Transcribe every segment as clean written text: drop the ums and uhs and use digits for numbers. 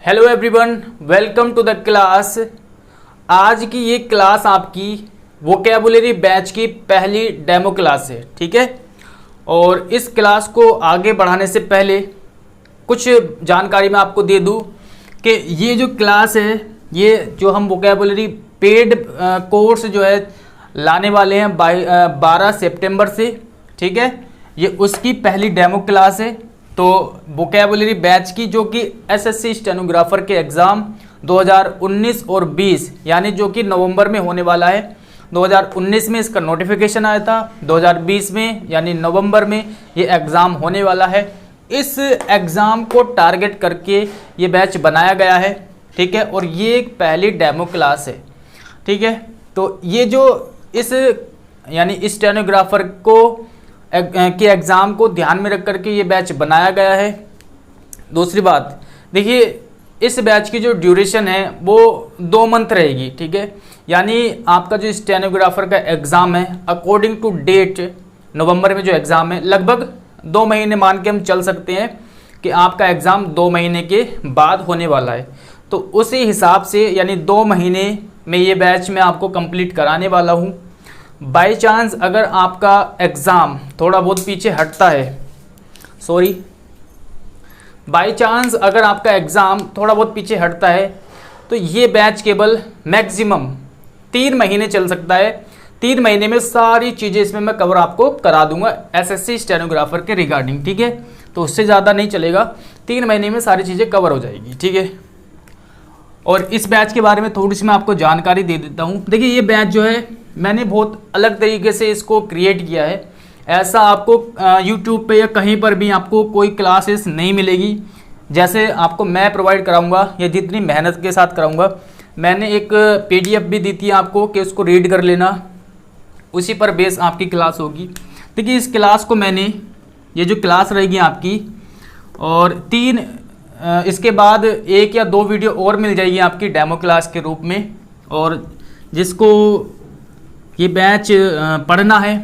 Hello everyone, welcome to the class. आज की ये क्लास आपकी वोकैबुलरी बैच की पहली डेमो क्लास है, ठीक है। और इस क्लास को आगे बढ़ाने से पहले कुछ जानकारी मैं आपको दे दूं कि ये जो क्लास है, ये जो हम वोकैबुलरी पेड कोर्स जो है लाने वाले हैं 12 सितंबर से, ठीक है। ये उसकी पहली डेमो क्लास है। तो वोकैबुलरी बैच की जो कि एसएससी स्टेनोग्राफर के एग्ज़ाम 2019 और 20 यानी जो कि नवंबर में होने वाला है। 2019 में इसका नोटिफिकेशन आया था, 2020 में यानी नवंबर में ये एग्ज़ाम होने वाला है। इस एग्ज़ाम को टारगेट करके ये बैच बनाया गया है, ठीक है। और ये एक पहली डेमो क्लास है, ठीक है। तो ये जो इस यानी स्टेनोग्राफर को के एग्ज़ाम को ध्यान में रख करके ये बैच बनाया गया है। दूसरी बात देखिए, इस बैच की जो ड्यूरेशन है वो 2 मंथ रहेगी, ठीक है। यानी आपका जो स्टेनोग्राफर का एग्ज़ाम है अकॉर्डिंग टू डेट नवंबर में जो एग्ज़ाम है, लगभग 2 महीने मान के हम चल सकते हैं कि आपका एग्ज़ाम 2 महीने के बाद होने वाला है। तो उसी हिसाब से यानी 2 महीने में ये बैच मैं आपको कंप्लीट कराने वाला हूँ। बाय चांस अगर आपका एग्ज़ाम थोड़ा बहुत पीछे हटता है, बाय चांस अगर आपका एग्ज़ाम थोड़ा बहुत पीछे हटता है तो ये बैच केवल मैक्सिमम 3 महीने चल सकता है। 3 महीने में सारी चीज़ें इसमें मैं कवर आपको करा दूंगा एसएससी स्टेनोग्राफर के रिगार्डिंग, ठीक है। तो उससे ज़्यादा नहीं चलेगा, 3 महीने में सारी चीज़ें कवर हो जाएगी, ठीक है। और इस बैच के बारे में थोड़ी सी मैं आपको जानकारी दे देता हूँ। देखिए, ये बैच जो है मैंने बहुत अलग तरीके से इसको क्रिएट किया है। ऐसा आपको यूट्यूब पे या कहीं पर भी आपको कोई क्लासेस नहीं मिलेगी जैसे आपको मैं प्रोवाइड कराऊंगा या जितनी मेहनत के साथ कराऊंगा। मैंने एक पीडीएफ भी दी थी आपको कि उसको रीड कर लेना, उसी पर बेस आपकी क्लास होगी। देखिए, इस क्लास को मैंने, ये जो क्लास रहेगी आपकी, और 3 इसके बाद 1 या 2 वीडियो और मिल जाएगी आपकी डेमो क्लास के रूप में। और जिसको ये बैच पढ़ना है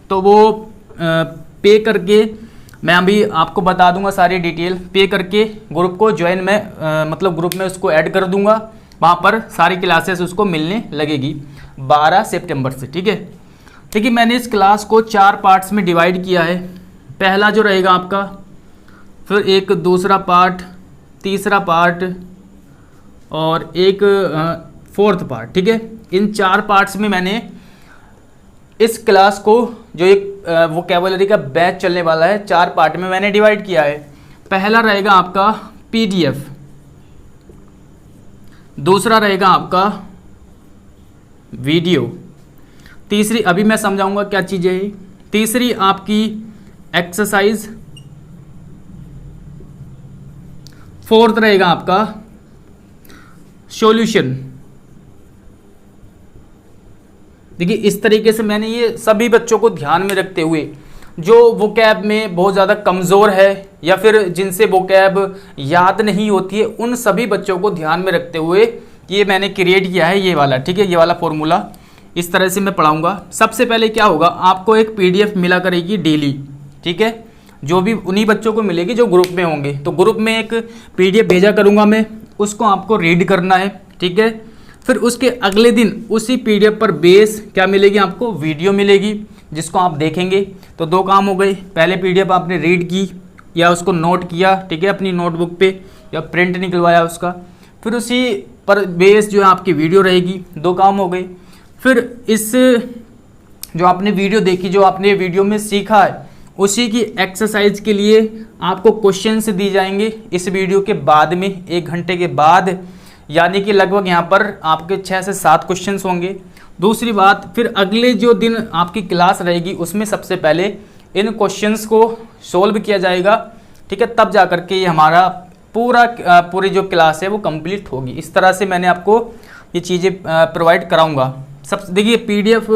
तो वो पे करके, मैं अभी आपको बता दूंगा सारी डिटेल, पे करके ग्रुप को ज्वाइन में मतलब ग्रुप में उसको ऐड कर दूंगा। वहाँ पर सारी क्लासेस उसको मिलने लगेगी 12 सितंबर से, ठीक है। देखिए, मैंने इस क्लास को 4 पार्ट्स में डिवाइड किया है। पहला जो रहेगा आपका, फिर एक दूसरा पार्ट, तीसरा पार्ट और एक 4th पार्ट, ठीक है। इन 4 पार्ट्स में मैंने इस क्लास को, जो एक वोकैबुलरी का बैच चलने वाला है, 4 पार्ट में मैंने डिवाइड किया है। पहला रहेगा आपका पीडीएफ, दूसरा रहेगा आपका वीडियो, तीसरी अभी मैं समझाऊंगा क्या चीज़ें हैं, तीसरी आपकी एक्सरसाइज, 4th रहेगा आपका सॉल्यूशन। देखिए, इस तरीके से मैंने ये सभी बच्चों को ध्यान में रखते हुए, जो वोकैब में बहुत ज़्यादा कमज़ोर है या फिर जिनसे वोकैब याद नहीं होती है, उन सभी बच्चों को ध्यान में रखते हुए ये मैंने क्रिएट किया है, ये वाला, ठीक है। ये वाला फॉर्मूला इस तरह से मैं पढ़ाऊँगा। सबसे पहले क्या होगा, आपको एक पीडीएफ मिला करेगी डेली, ठीक है। जो भी उन्हीं बच्चों को मिलेगी जो ग्रुप में होंगे। तो ग्रुप में एक पीडीएफ भेजा करूँगा मैं, उसको आपको रीड करना है, ठीक है। फिर उसके अगले दिन उसी पीडीएफ पर बेस क्या मिलेगी आपको, वीडियो मिलेगी, जिसको आप देखेंगे। तो 2 काम हो गए, पहले पीडीएफ आपने रीड की या उसको नोट किया, ठीक है, अपनी नोटबुक पे, या प्रिंट निकलवाया उसका। फिर उसी पर बेस जो है आपकी वीडियो रहेगी, 2 काम हो गए। फिर इस जो आपने वीडियो देखी, जो आपने वीडियो में सीखा है, उसी की एक्सरसाइज के लिए आपको क्वेश्चंस दी जाएंगे इस वीडियो के बाद में, 1 घंटे के बाद, यानी कि लगभग यहाँ पर आपके 6 से 7 क्वेश्चंस होंगे। दूसरी बात, फिर अगले जो दिन आपकी क्लास रहेगी उसमें सबसे पहले इन क्वेश्चंस को सोल्व किया जाएगा, ठीक है। तब जा कर के ये हमारा पूरी जो क्लास है वो कंप्लीट होगी। इस तरह से मैंने आपको ये चीज़ें प्रोवाइड कराऊंगा। सब देखिए, पीडीएफ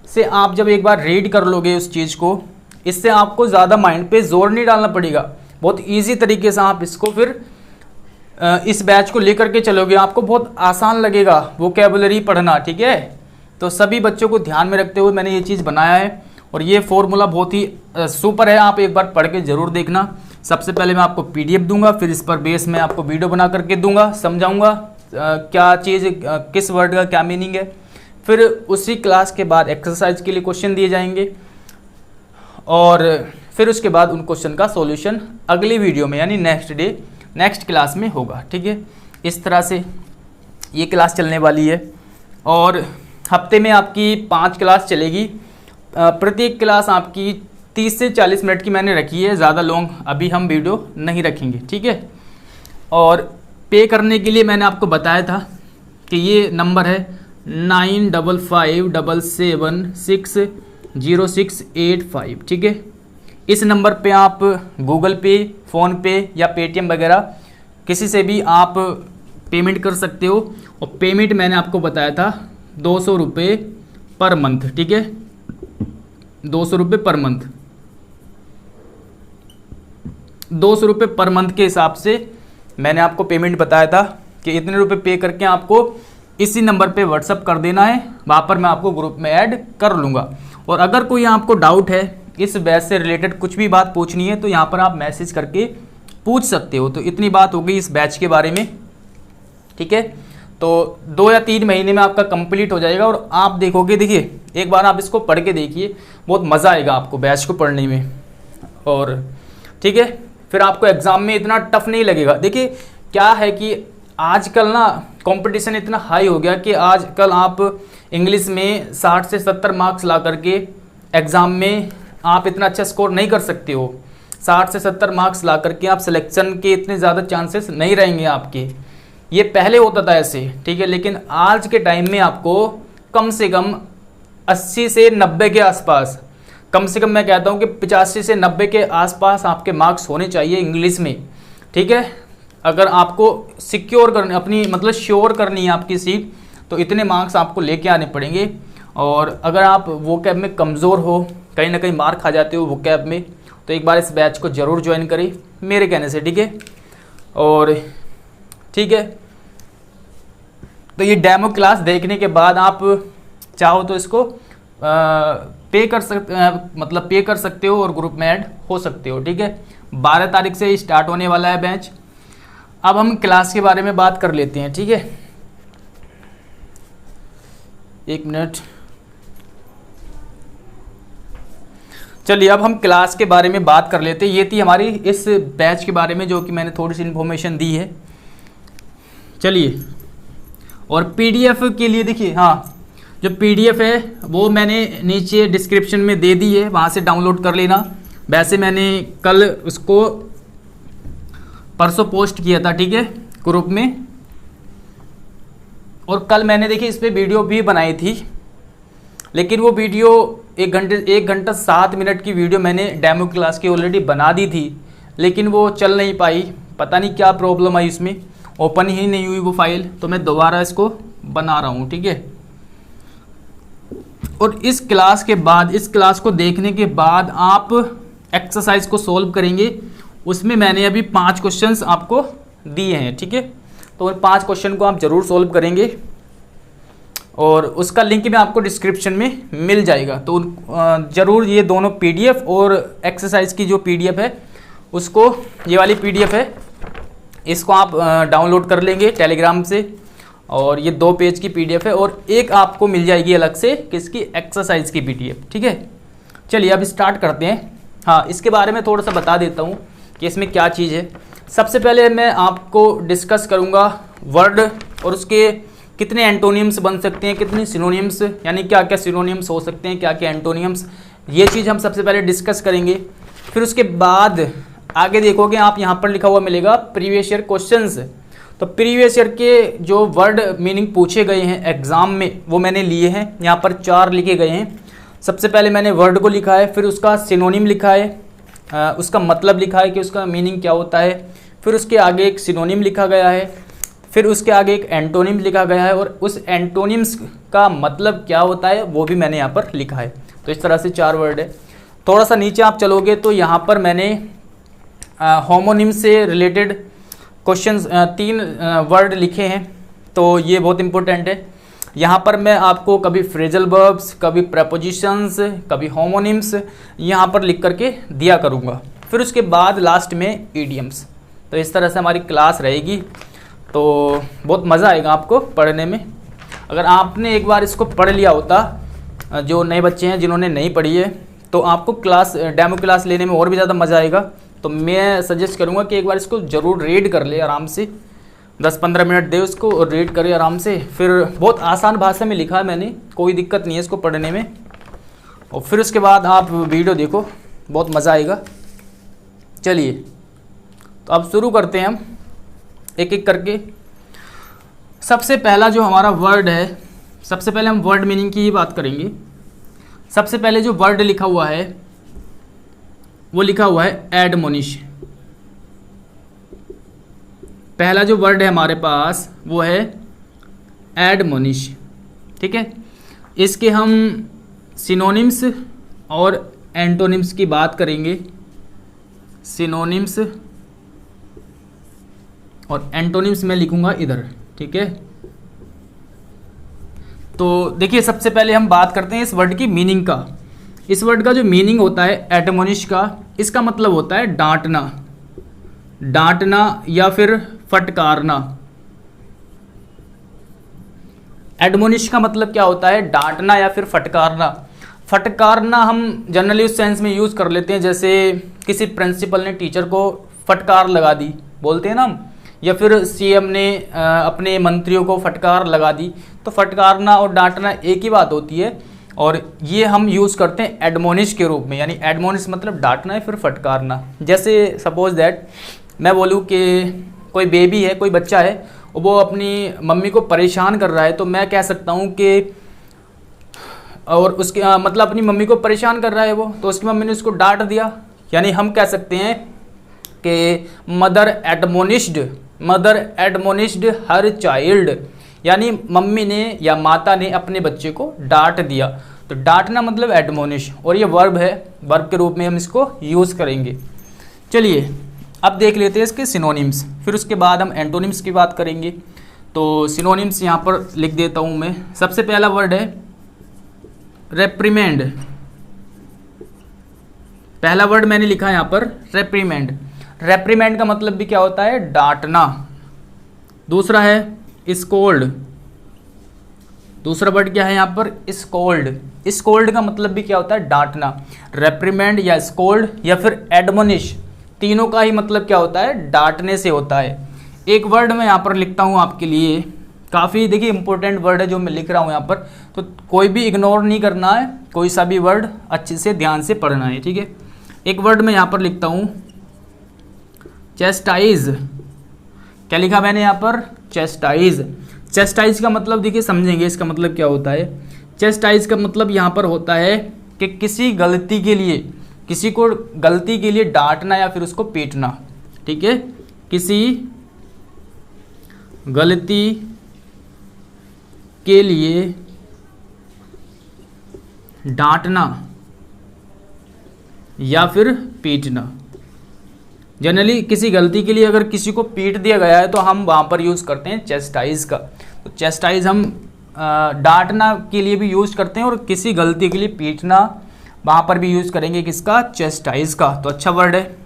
से आप जब एक बार रीड कर लोगे उस चीज़ को, इससे आपको ज़्यादा माइंड पे जोर नहीं डालना पड़ेगा। बहुत ईजी तरीके से आप इसको फिर इस बैच को लेकर के चलोगे, आपको बहुत आसान लगेगा वोकैबुलरी पढ़ना, ठीक है। तो सभी बच्चों को ध्यान में रखते हुए मैंने ये चीज़ बनाया है। और ये फॉर्मूला बहुत ही सुपर है, आप एक बार पढ़ के ज़रूर देखना। सबसे पहले मैं आपको पीडीएफ दूंगा, फिर इस पर बेस में आपको वीडियो बना करके दूंगा, समझाऊंगा क्या चीज़ किस वर्ड का क्या मीनिंग है। फिर उसी क्लास के बाद एक्सरसाइज के लिए क्वेश्चन दिए जाएंगे और फिर उसके बाद उन क्वेश्चन का सॉल्यूशन अगली वीडियो में यानी नेक्स्ट डे नेक्स्ट क्लास में होगा। ठीक है, इस तरह से ये क्लास चलने वाली है और हफ्ते में आपकी 5 क्लास चलेगी। प्रत्येक क्लास आपकी 30 से 40 मिनट की मैंने रखी है, ज़्यादा लॉन्ग अभी हम वीडियो नहीं रखेंगे। ठीक है, और पे करने के लिए मैंने आपको बताया था कि ये नंबर है 9557760685। ठीक है, इस नंबर पे आप गूगल पे, फ़ोन पे या पेटीएम वगैरह किसी से भी आप पेमेंट कर सकते हो और पेमेंट मैंने आपको बताया था 200 रुपये पर मंथ। ठीक है, 200 रुपये पर मंथ, 200 रुपये पर मंथ के हिसाब से मैंने आपको पेमेंट बताया था कि इतने रुपए पे करके आपको इसी नंबर पे व्हाट्सअप कर देना है, वहाँ पर मैं आपको ग्रुप में ऐड कर लूँगा। और अगर कोई आपको डाउट है इस बैच से रिलेटेड कुछ भी बात पूछनी है तो यहाँ पर आप मैसेज करके पूछ सकते हो। तो इतनी बात हो गई इस बैच के बारे में। ठीक है, तो 2 या 3 महीने में आपका कंप्लीट हो जाएगा और आप देखोगे, देखिए एक बार आप इसको पढ़ के देखिए, बहुत मज़ा आएगा आपको बैच को पढ़ने में। और ठीक है, फिर आपको एग्ज़ाम में इतना टफ नहीं लगेगा। देखिए क्या है कि आजकल ना कंपटीशन इतना हाई हो गया कि आजकल आप इंग्लिश में 60 से 70 मार्क्स ला करके एग्ज़ाम में आप इतना अच्छा स्कोर नहीं कर सकते हो। 60 से 70 मार्क्स ला करके आप सिलेक्शन के इतने ज़्यादा चांसेस नहीं रहेंगे आपके। ये पहले होता था ऐसे, ठीक है, लेकिन आज के टाइम में आपको कम से कम 80 से 90 के आसपास, कम से कम मैं कहता हूँ कि 85 से 90 के आसपास आपके मार्क्स होने चाहिए इंग्लिश में। ठीक है, अगर आपको सिक्योर करनी अपनी मतलब श्योर करनी है आपकी सीट तो इतने मार्क्स आपको लेके आने पड़ेंगे। और अगर आप वोकैब में कमज़ोर हो, कहीं ना कहीं मार्क खा जाते हो वोकैब में, तो एक बार इस बैच को ज़रूर ज्वाइन करें मेरे कहने से। ठीक है, और ठीक है, तो ये डेमो क्लास देखने के बाद आप चाहो तो इसको पे कर सकते हो और ग्रुप में ऐड हो सकते हो। ठीक है, 12 तारीख से स्टार्ट होने वाला है बैच। अब हम क्लास के बारे में बात कर लेते हैं। ठीक है, 1 मिनट, चलिए अब हम क्लास के बारे में बात कर लेते हैं। ये थी हमारी इस बैच के बारे में जो कि मैंने थोड़ी सी इन्फॉर्मेशन दी है। चलिए, और पीडीएफ के लिए देखिए, हाँ जो पीडीएफ है वो मैंने नीचे डिस्क्रिप्शन में दे दी है, वहाँ से डाउनलोड कर लेना। वैसे मैंने कल उसको परसों पोस्ट किया था, ठीक है, ग्रुप में, और कल मैंने देखिए इस पर वीडियो भी बनाई थी, लेकिन वो वीडियो 1 घंटा 7 मिनट की वीडियो मैंने डेमो क्लास की ऑलरेडी बना दी थी, लेकिन वो चल नहीं पाई, पता नहीं क्या प्रॉब्लम आई, उसमें ओपन ही नहीं हुई वो फाइल, तो मैं दोबारा इसको बना रहा हूँ। ठीक है, और इस क्लास के बाद, इस क्लास को देखने के बाद आप एक्सरसाइज को सॉल्व करेंगे। उसमें मैंने अभी 5 क्वेश्चंस आपको दिए हैं। ठीक है, तो उन 5 क्वेश्चन को आप ज़रूर सॉल्व करेंगे और उसका लिंक भी आपको डिस्क्रिप्शन में मिल जाएगा। तो ज़रूर ये दोनों पीडीएफ और एक्सरसाइज की जो पीडीएफ है उसको, ये वाली पीडीएफ है, इसको आप डाउनलोड कर लेंगे टेलीग्राम से, और ये 2 पेज की पीडीएफ है और एक आपको मिल जाएगी अलग से किसकी, एक्सरसाइज की पीडीएफ। ठीक है, चलिए अब स्टार्ट करते हैं। हाँ, इसके बारे में थोड़ा सा बता देता हूँ कि इसमें क्या चीज़ है। सबसे पहले मैं आपको डिस्कस करूँगा वर्ड और उसके कितने एंटोनियम्स बन सकते हैं, कितने सिनोनियम्स, यानी क्या क्या सिनोनियम्स हो सकते हैं, क्या क्या एंटोनियम्स, ये चीज़ हम सबसे पहले डिस्कस करेंगे। फिर उसके बाद आगे देखोगे आप यहाँ पर लिखा हुआ मिलेगा प्रीवियस ईयर क्वेश्चंस। तो प्रीवियस ईयर के जो वर्ड मीनिंग पूछे गए हैं एग्जाम में वो मैंने लिए हैं, यहाँ पर 4 लिखे गए हैं। सबसे पहले मैंने वर्ड को लिखा है, फिर उसका सिनोनिम लिखा है, उसका मतलब लिखा है कि उसका मीनिंग क्या होता है, फिर उसके आगे एक सिनोनिम लिखा गया है, फिर उसके आगे एक एंटोनिम लिखा गया है, और उस एंटोनिम्स का मतलब क्या होता है वो भी मैंने यहाँ पर लिखा है। तो इस तरह से 4 वर्ड है। थोड़ा सा नीचे आप चलोगे तो यहाँ पर मैंने होमोनिम से रिलेटेड क्वेश्चंस 3 वर्ड लिखे हैं, तो ये बहुत इंपॉर्टेंट है। यहाँ पर मैं आपको कभी फ्रेजल वर्ब्स, कभी प्रपोजिशंस, कभी होमोनिम्स यहाँ पर लिख करके दिया करूँगा। फिर उसके बाद लास्ट में ईडियम्स। तो इस तरह से हमारी क्लास रहेगी, तो बहुत मज़ा आएगा आपको पढ़ने में। अगर आपने एक बार इसको पढ़ लिया होता, जो नए बच्चे हैं जिन्होंने नहीं पढ़ी है, तो आपको क्लास डेमो क्लास लेने में और भी ज़्यादा मज़ा आएगा। तो मैं सजेस्ट करूँगा कि एक बार इसको ज़रूर रीड कर ले आराम से, 10-15 मिनट दे उसको और रीड करे आराम से। फिर बहुत आसान भाषा में लिखा है मैंने, कोई दिक्कत नहीं है इसको पढ़ने में। और फिर उसके बाद आप वीडियो देखो, बहुत मज़ा आएगा। चलिए तो अब शुरू करते हैं हम एक एक करके। सबसे पहला जो हमारा वर्ड है, सबसे पहले हम वर्ड मीनिंग की ही बात करेंगे। सबसे पहले जो वर्ड लिखा हुआ है वो लिखा हुआ है एडमोनिश। पहला जो वर्ड है हमारे पास वो है एडमोनिश, ठीक है। इसके हम सिनोनिम्स और एंटोनिम्स की बात करेंगे। सिनोनिम्स और एंटोनिम्स मैं लिखूंगा इधर, ठीक है। तो देखिए सबसे पहले हम बात करते हैं इस वर्ड की मीनिंग का। इस वर्ड का जो मीनिंग होता है एडमोनिश का, इसका मतलब होता है डांटना, डांटना या फिर फटकारना। एडमोनिश का मतलब क्या होता है? डांटना या फिर फटकारना। फटकारना हम जनरली उस सेंस में यूज़ कर लेते हैं, जैसे किसी प्रिंसिपल ने टीचर को फटकार लगा दी, बोलते हैं ना हम, या फिर सीएम ने अपने मंत्रियों को फटकार लगा दी। तो फटकारना और डांटना एक ही बात होती है, और ये हम यूज़ करते हैं एडमोनिश के रूप में। यानी एडमोनिश मतलब डांटना है फिर फटकारना। जैसे सपोज दैट मैं बोलूँ कि कोई बेबी है, कोई बच्चा है, वो अपनी मम्मी को परेशान कर रहा है, तो मैं कह सकता हूँ कि, और उसके मतलब अपनी मम्मी को परेशान कर रहा है वो, तो उसकी मम्मी ने उसको डांट दिया। यानी हम कह सकते हैं कि मदर एडमोनिश्ड हर चाइल्ड, यानी मम्मी ने या माता ने अपने बच्चे को डांट दिया। तो डांटना मतलब एडमोनिश, और ये वर्ब है, वर्ब के रूप में हम इसको यूज़ करेंगे। चलिए अब देख लेते हैं इसके सिनोनिम्स, फिर उसके बाद हम एंटोनिम्स की बात करेंगे। तो सिनोनिम्स यहाँ पर लिख देता हूँ मैं। सबसे पहला वर्ड है रेप्रीमेंड। पहला वर्ड मैंने लिखा है यहाँ पर रेप्रीमेंड। रेप्रीमेंड का मतलब भी क्या होता है? डांटना। दूसरा है स्कोल्ड। दूसरा वर्ड क्या है यहाँ पर? स्कोल्ड। स्कोल्ड का मतलब भी क्या होता है? डांटना। रेप्रीमेंड या स्कोल्ड या फिर एडमोनिश, तीनों का ही मतलब क्या होता है? डांटने से होता है। एक वर्ड मैं यहाँ पर लिखता हूँ आपके लिए, काफ़ी देखिए इंपॉर्टेंट वर्ड है जो मैं लिख रहा हूँ यहाँ पर, तो कोई भी इग्नोर नहीं करना है, कोई सा भी वर्ड अच्छे से ध्यान से पढ़ना है, ठीक है। एक वर्ड मैं यहाँ पर लिखता हूँ चेस्टाइज। क्या लिखा मैंने यहाँ पर? चेस्टाइज। चेस्टाइज का मतलब देखिए समझेंगे इसका मतलब क्या होता है। चेस्टाइज का मतलब यहाँ पर होता है कि किसी गलती के लिए, किसी को गलती के लिए डांटना या फिर उसको पीटना, ठीक है। किसी गलती के लिए डांटना या फिर पीटना। जनरली किसी गलती के लिए अगर किसी को पीट दिया गया है तो हम वहाँ पर यूज़ करते हैं चेस्टाइज का। तो चेस्टाइज हम डांटना के लिए भी यूज़ करते हैं, और किसी गलती के लिए पीटना वहाँ पर भी यूज़ करेंगे किसका? चेस्टाइज का। तो अच्छा वर्ड है।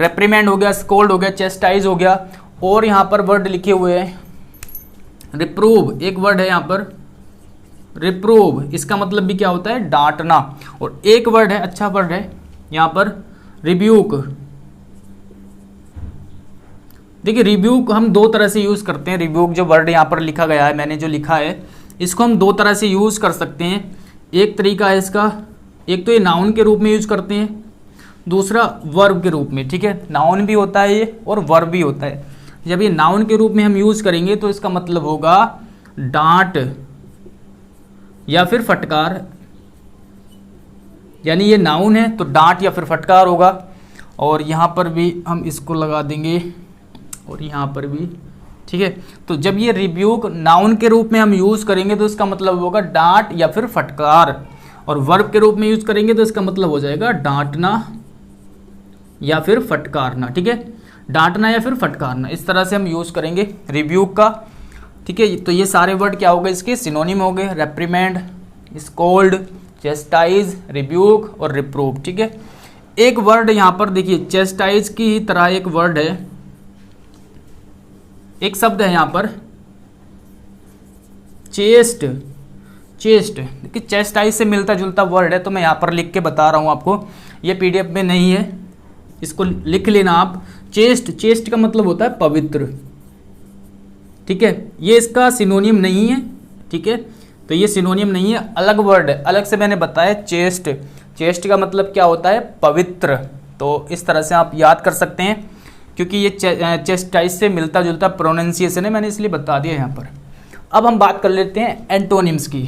रेप्रीमेंड हो गया, स्कोल्ड हो गया, चेस्टाइज हो गया, और यहाँ पर वर्ड लिखे हुए हैं रिप्रूव। एक वर्ड है यहाँ पर रिप्रूव, इसका मतलब भी क्या होता है? डांटना। और एक वर्ड है, अच्छा वर्ड है यहाँ पर रिब्यूक। देखिए रिब्यूक हम दो तरह से यूज़ करते हैं। रिब्यूक जो वर्ड यहाँ पर लिखा गया है, मैंने जो लिखा है, इसको हम दो तरह से यूज़ कर सकते हैं। एक तरीका है इसका, एक तो ये नाउन के रूप में यूज़ करते हैं, दूसरा वर्ब के रूप में, ठीक है। नाउन भी होता है ये और वर्ब भी होता है। जब ये नाउन के रूप में हम यूज़ करेंगे तो इसका मतलब होगा डांट या फिर फटकार। यानी ये नाउन है तो डांट या फिर फटकार होगा। और यहाँ पर भी हम इसको लगा देंगे, और यहाँ पर भी, ठीक है। तो जब ये रिब्यूक नाउन के रूप में हम यूज़ करेंगे तो इसका मतलब होगा डांट या फिर फटकार, और वर्ब के रूप में यूज़ करेंगे तो इसका मतलब हो जाएगा डांटना या फिर फटकारना, ठीक है। डांटना या फिर फटकारना, इस तरह से हम यूज़ करेंगे रिब्यूक का, ठीक है। तो ये सारे वर्ड क्या हो गए? इसके सिनोनिम हो गए, रेप्रीमेंड, स्कोल्ड, चेस्टाइज, रिब्यूक और रिप्रूव, ठीक है। एक वर्ड यहाँ पर देखिए, चेस्टाइज की ही तरह एक वर्ड है, एक शब्द है यहाँ पर चेस्ट। चेस्ट देखिए चेस्टाइज से मिलता जुलता वर्ड है, तो मैं यहाँ पर लिख के बता रहा हूँ आपको, ये पीडीएफ में नहीं है, इसको लिख लेना आप। चेस्ट, चेस्ट का मतलब होता है पवित्र, ठीक है, ये इसका सिनोनियम नहीं है, ठीक है, तो ये सिनोनियम नहीं है, अलग वर्ड है, अलग से मैंने बताया चेस्ट। चेस्ट का मतलब क्या होता है? पवित्र। तो इस तरह से आप याद कर सकते हैं, क्योंकि ये चेस्टाइज से मिलता जुलता प्रोनाउंसिएशन है, मैंने इसलिए बता दिया यहाँ पर। अब हम बात कर लेते हैं एंटोनिम्स की।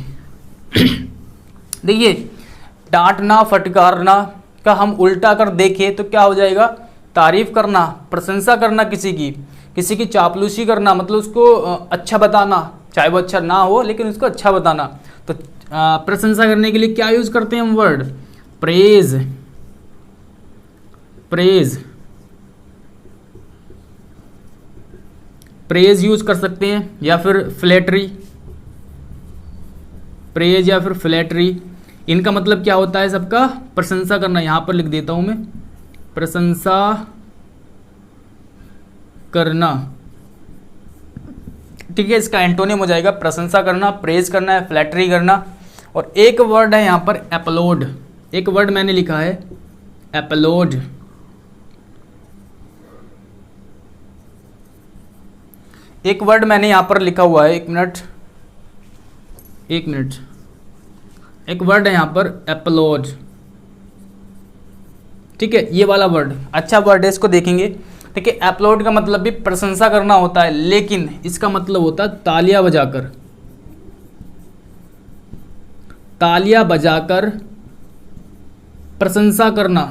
देखिए डांटना, फटकारना का हम उल्टा कर देखें तो क्या हो जाएगा? तारीफ करना, प्रशंसा करना, किसी की चापलूसी करना, मतलब उसको अच्छा बताना, चाहे वो अच्छा ना हो लेकिन उसको अच्छा बताना। तो प्रशंसा करने के लिए क्या यूज करते हैं हम word? Praise. Praise, praise use कर सकते हैं, या फिर फ्लैटरी। प्रेज या फिर फ्लैटरी, इनका मतलब क्या होता है सबका? प्रशंसा करना। यहां पर लिख देता हूं मैं, प्रशंसा करना, ठीक है, इसका एंटोनिम हो जाएगा प्रशंसा करना, प्रेज करना है, फ्लैटरी करना। और एक वर्ड है यहां पर एप्लॉड, एक वर्ड मैंने लिखा है एप्लॉड। एक वर्ड मैंने यहां पर लिखा हुआ है, एक मिनट, एक वर्ड है यहां पर एप्लॉड, ठीक है, ये वाला वर्ड अच्छा वर्ड है, इसको देखेंगे। देखिए एप्लॉड का मतलब भी प्रशंसा करना होता है, लेकिन इसका मतलब होता है तालियां बजाकर, तालियां बजाकर प्रशंसा करना।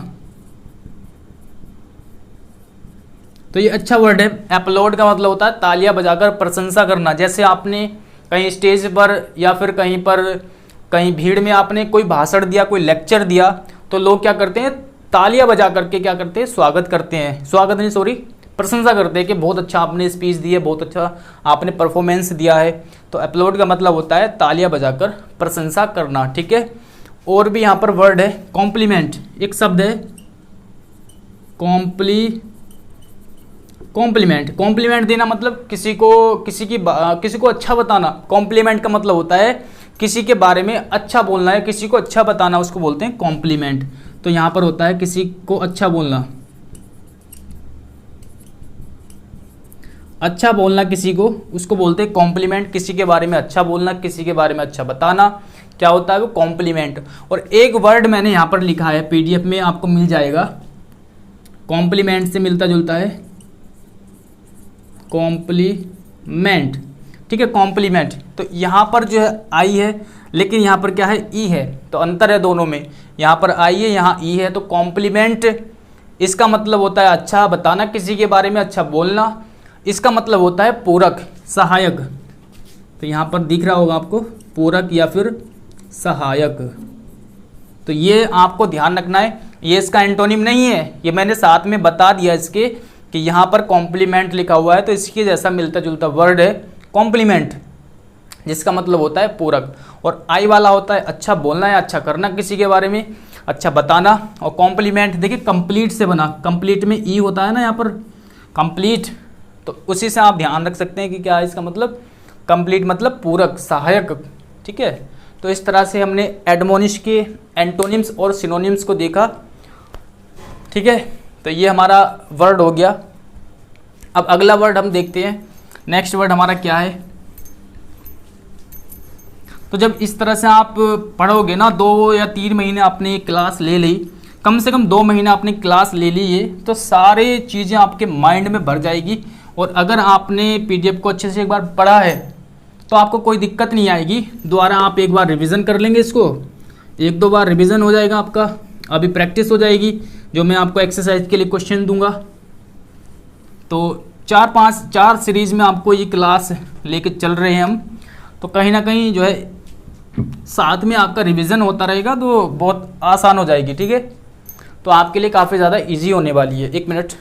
तो ये अच्छा वर्ड है। एप्लॉड का मतलब होता है तालियां बजाकर प्रशंसा करना। जैसे आपने कहीं स्टेज पर या फिर कहीं पर, कहीं भीड़ में आपने कोई भाषण दिया, कोई लेक्चर दिया, तो लोग क्या करते हैं? तालियां बजा करके क्या करते हैं? स्वागत करते हैं, स्वागत नहीं सॉरी, प्रशंसा करते हैं कि बहुत अच्छा आपने स्पीच दी है, बहुत अच्छा आपने परफॉर्मेंस दिया है। तो एप्लॉड का मतलब होता है तालियां बजाकर प्रशंसा करना, ठीक है। और भी यहाँ पर वर्ड है कॉम्प्लीमेंट, एक शब्द है कॉम्प्लीमेंट। कॉम्प्लीमेंट देना मतलब किसी को अच्छा बताना। कॉम्प्लीमेंट का मतलब होता है किसी के बारे में अच्छा बोलना है, किसी को अच्छा बताना, उसको बोलते हैं कॉम्प्लीमेंट। तो यहां पर होता है किसी को अच्छा बोलना, अच्छा बोलना किसी को, उसको बोलते हैं कॉम्प्लीमेंट। किसी के बारे में अच्छा बोलना, किसी के बारे में अच्छा बताना, क्या होता है वो? कॉम्प्लीमेंट। और एक वर्ड मैंने यहां पर लिखा है, पीडीएफ में आपको मिल जाएगा, कॉम्प्लीमेंट से मिलता जुलता है, कॉम्प्लीमेंट, ठीक है, कॉम्प्लीमेंट। तो यहाँ पर जो है आई है, लेकिन यहाँ पर क्या है? ई है, तो अंतर है दोनों में। यहाँ पर आई है, यहाँ ई है। तो कॉम्प्लीमेंट इसका मतलब होता है अच्छा बताना, किसी के बारे में अच्छा बोलना। इसका मतलब होता है पूरक, सहायक। तो यहाँ पर दिख रहा होगा आपको, पूरक या फिर सहायक। तो ये आपको ध्यान रखना है, ये इसका एंटोनिम नहीं है, ये मैंने साथ में बता दिया इसके कि यहाँ पर कॉम्प्लीमेंट लिखा हुआ है, तो इसके जैसा मिलता जुलता वर्ड है कॉम्प्लीमेंट, जिसका मतलब होता है पूरक। और आई वाला होता है अच्छा बोलना या अच्छा करना, किसी के बारे में अच्छा बताना। और कॉम्प्लीमेंट देखिए कंप्लीट से बना, कंप्लीट में ई होता है ना यहाँ पर, कंप्लीट, तो उसी से आप ध्यान रख सकते हैं कि क्या है इसका मतलब? कंप्लीट मतलब पूरक, सहायक, ठीक है। तो इस तरह से हमने एडमोनिश के एंटोनिम्स और सिनोनिम्स को देखा, ठीक है। तो ये हमारा वर्ड हो गया। अब अगला वर्ड हम देखते हैं, नेक्स्ट वर्ड हमारा क्या है। तो जब इस तरह से आप पढ़ोगे ना, 2 या 3 महीने आपने क्लास ले ली, कम से कम 2 महीने आपने क्लास ले ली है, तो सारे चीज़ें आपके माइंड में भर जाएगी। और अगर आपने पीडीएफ को अच्छे से एक बार पढ़ा है तो आपको कोई दिक्कत नहीं आएगी। दोबारा आप एक बार रिवीजन कर लेंगे, इसको 1-2 बार रिवीजन हो जाएगा आपका, अभी प्रैक्टिस हो जाएगी। जो मैं आपको एक्सरसाइज के लिए क्वेश्चन दूंगा, तो 4 सीरीज में आपको ये क्लास लेके चल रहे हैं हम, तो कहीं ना कहीं जो है साथ में आपका रिवीजन होता रहेगा, तो बहुत आसान हो जाएगी, ठीक है। तो आपके लिए काफ़ी ज़्यादा इजी होने वाली है। 1 मिनट,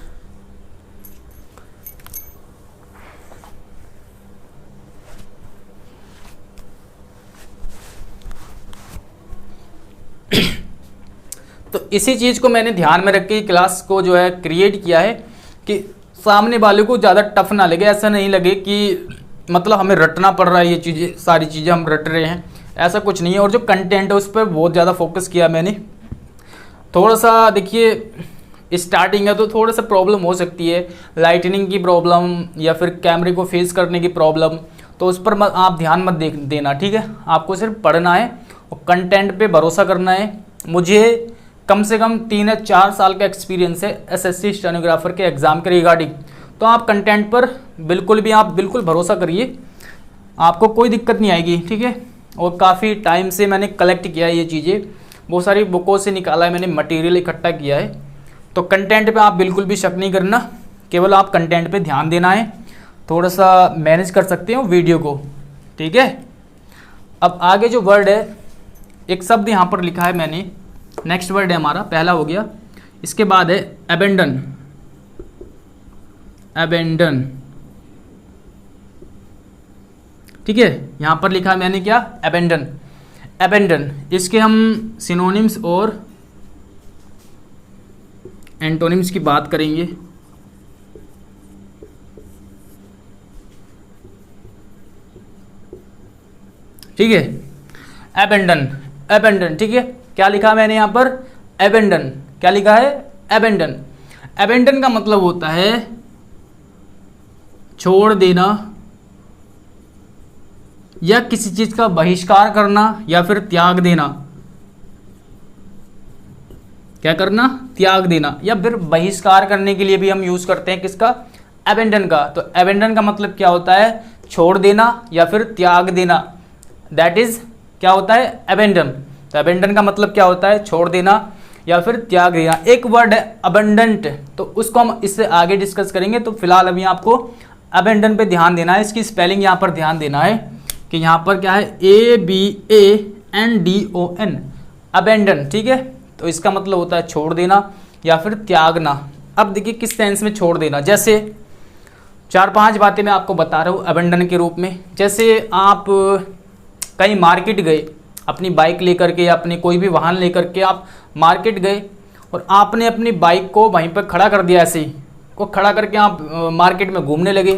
तो इसी चीज़ को मैंने ध्यान में रख के क्लास को जो है क्रिएट किया है कि सामने वाले को ज़्यादा टफ ना लगे, ऐसा नहीं लगे कि मतलब हमें रटना पड़ रहा है, ये चीज़ें सारी चीज़ें हम रट रहे हैं, ऐसा कुछ नहीं है। और जो कंटेंट है उस पर बहुत ज़्यादा फोकस किया मैंने। थोड़ा सा देखिए स्टार्टिंग है तो थोड़ा सा प्रॉब्लम हो सकती है, लाइटनिंग की प्रॉब्लम या फिर कैमरे को फेस करने की प्रॉब्लम, तो उस पर आप ध्यान मत देना, ठीक है। आपको सिर्फ पढ़ना है और कंटेंट पे भरोसा करना है। मुझे कम से कम 3 या 4 साल का एक्सपीरियंस है एसएससी स्टेनोग्राफर के एग्ज़ाम के रिगार्डिंग। तो आप कंटेंट पर बिल्कुल भरोसा करिए, आपको कोई दिक्कत नहीं आएगी, ठीक है। और काफ़ी टाइम से मैंने कलेक्ट किया है ये चीज़ें, बहुत सारी बुकों से निकाला है मैंने, मटेरियल इकट्ठा किया है। तो कंटेंट पे आप बिल्कुल भी शक नहीं करना, केवल आप कंटेंट पे ध्यान देना है, थोड़ा सा मैनेज कर सकते हो वीडियो को, ठीक है। अब आगे जो वर्ड है, एक शब्द यहाँ पर लिखा है मैंने, नेक्स्ट वर्ड है हमारा, पहला हो गया। इसके बाद है अबेंडन, ठीक है। यहाँ पर लिखा है मैंने क्या, अबेंडन। इसके हम सिनोनिम्स और एंटोनिम्स की बात करेंगे। ठीक है, अबेंडन, ठीक है। क्या लिखा है मैंने यहाँ पर, अबेंडन। क्या लिखा है, अबेंडन का मतलब होता है छोड़ देना या किसी चीज का बहिष्कार करना या फिर त्याग देना। क्या करना, त्याग देना, या फिर बहिष्कार करने के लिए भी हम यूज करते हैं किसका, अबेंडन का। तो अबेंडन का मतलब क्या होता है, छोड़ देना या फिर त्याग देना, दैट इज क्या होता है, अबेंडन। तो अबेंडन का मतलब क्या होता है, छोड़ देना या फिर त्याग देना। एक वर्ड है अबंडेंट, तो उसको हम इससे आगे डिस्कस करेंगे। तो फिलहाल अभी आपको अबेंडन पे ध्यान देना है, इसकी स्पेलिंग यहाँ पर ध्यान देना है कि यहाँ पर क्या है, ABANDON, अबेंडन, ठीक है। तो इसका मतलब होता है छोड़ देना या फिर त्यागना। अब देखिए किस सेंस में छोड़ देना, जैसे 4-5 बातें मैं आपको बता रहा हूँ अबेंडन के रूप में। जैसे आप कहीं मार्केट गए अपनी बाइक लेकर के या अपने कोई भी वाहन लेकर के आप मार्केट गए और आपने अपनी बाइक को वहीं पर खड़ा कर दिया, ऐसे ही को खड़ा करके आप मार्केट में घूमने लगे,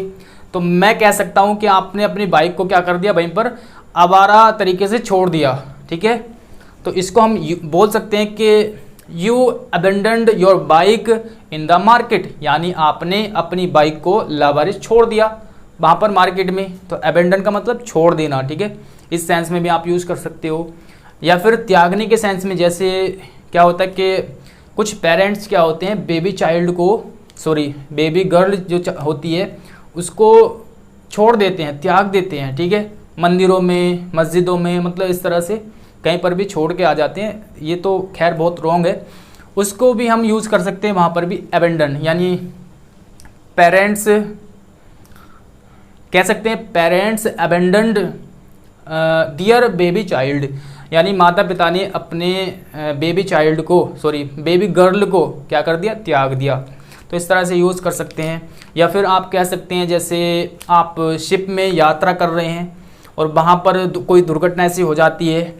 तो मैं कह सकता हूँ कि आपने अपनी बाइक को क्या कर दिया, वहीं पर आवारा तरीके से छोड़ दिया, ठीक है। तो इसको हम बोल सकते हैं कि you abandoned your bike in the market, यानी आपने अपनी बाइक को लावारिस छोड़ दिया वहाँ पर मार्केट में। तो अबेंडन का मतलब छोड़ देना, ठीक है। इस सेंस में भी आप यूज़ कर सकते हो। या फिर त्यागने के सेंस में, जैसे क्या होता है कि कुछ पेरेंट्स क्या होते हैं, बेबी गर्ल जो होती है उसको छोड़ देते हैं, त्याग देते हैं, ठीक है। मंदिरों में, मस्जिदों में, मतलब इस तरह से कहीं पर भी छोड़ के आ जाते हैं, ये तो खैर बहुत रॉन्ग है। उसको भी हम यूज़ कर सकते हैं वहाँ पर भी अबेंडन, यानी पेरेंट्स कह सकते हैं पेरेंट्स अबेंडन्ड दियर बेबी चाइल्ड, यानी माता पिता ने अपने बेबी गर्ल को क्या कर दिया, त्याग दिया। तो इस तरह से यूज़ कर सकते हैं। या फिर आप कह सकते हैं जैसे आप शिप में यात्रा कर रहे हैं और वहाँ पर कोई दुर्घटना ऐसी हो जाती है,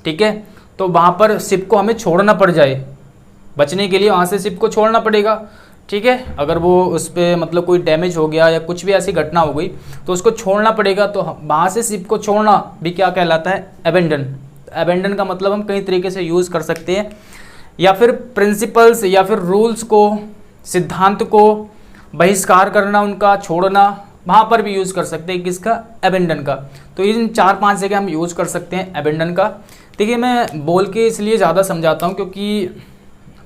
ठीक है, तो वहाँ पर शिप को हमें छोड़ना पड़ जाए, बचने के लिए वहाँ से शिप को छोड़ना पड़ेगा, ठीक है। अगर वो उस पर मतलब कोई डैमेज हो गया या कुछ भी ऐसी घटना हो गई तो उसको छोड़ना पड़ेगा, तो वहाँ से शिप को छोड़ना भी क्या कहलाता है, अबेंडन। अबेंडन का मतलब हम कई तरीके से यूज़ कर सकते हैं। या फिर प्रिंसिपल्स या फिर रूल्स को, सिद्धांत को बहिष्कार करना, उनका छोड़ना, वहाँ पर भी यूज़ कर सकते हैं किसका, अबेंडन का। तो इन 4-5 जगह हम यूज़ कर सकते हैं अबेंडन का। देखिए मैं बोल के इसलिए ज़्यादा समझाता हूँ क्योंकि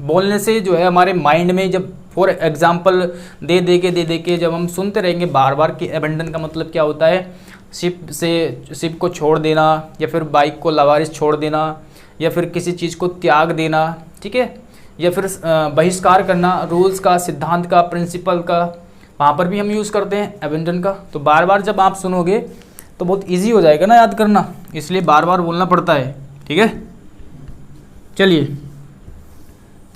बोलने से जो है हमारे माइंड में, जब फॉर एग्जांपल दे के जब हम सुनते रहेंगे बार बार कि अबेंडन का मतलब क्या होता है, शिप को छोड़ देना या फिर बाइक को लावारिस छोड़ देना या फिर किसी चीज़ को त्याग देना, ठीक है, या फिर बहिष्कार करना, रूल्स का, सिद्धांत का, प्रिंसिपल का, वहाँ पर भी हम यूज़ करते हैं अबेंडन का। तो बार बार जब आप सुनोगे तो बहुत ईजी हो जाएगा ना याद करना, इसलिए बार बार बोलना पड़ता है, ठीक है। चलिए,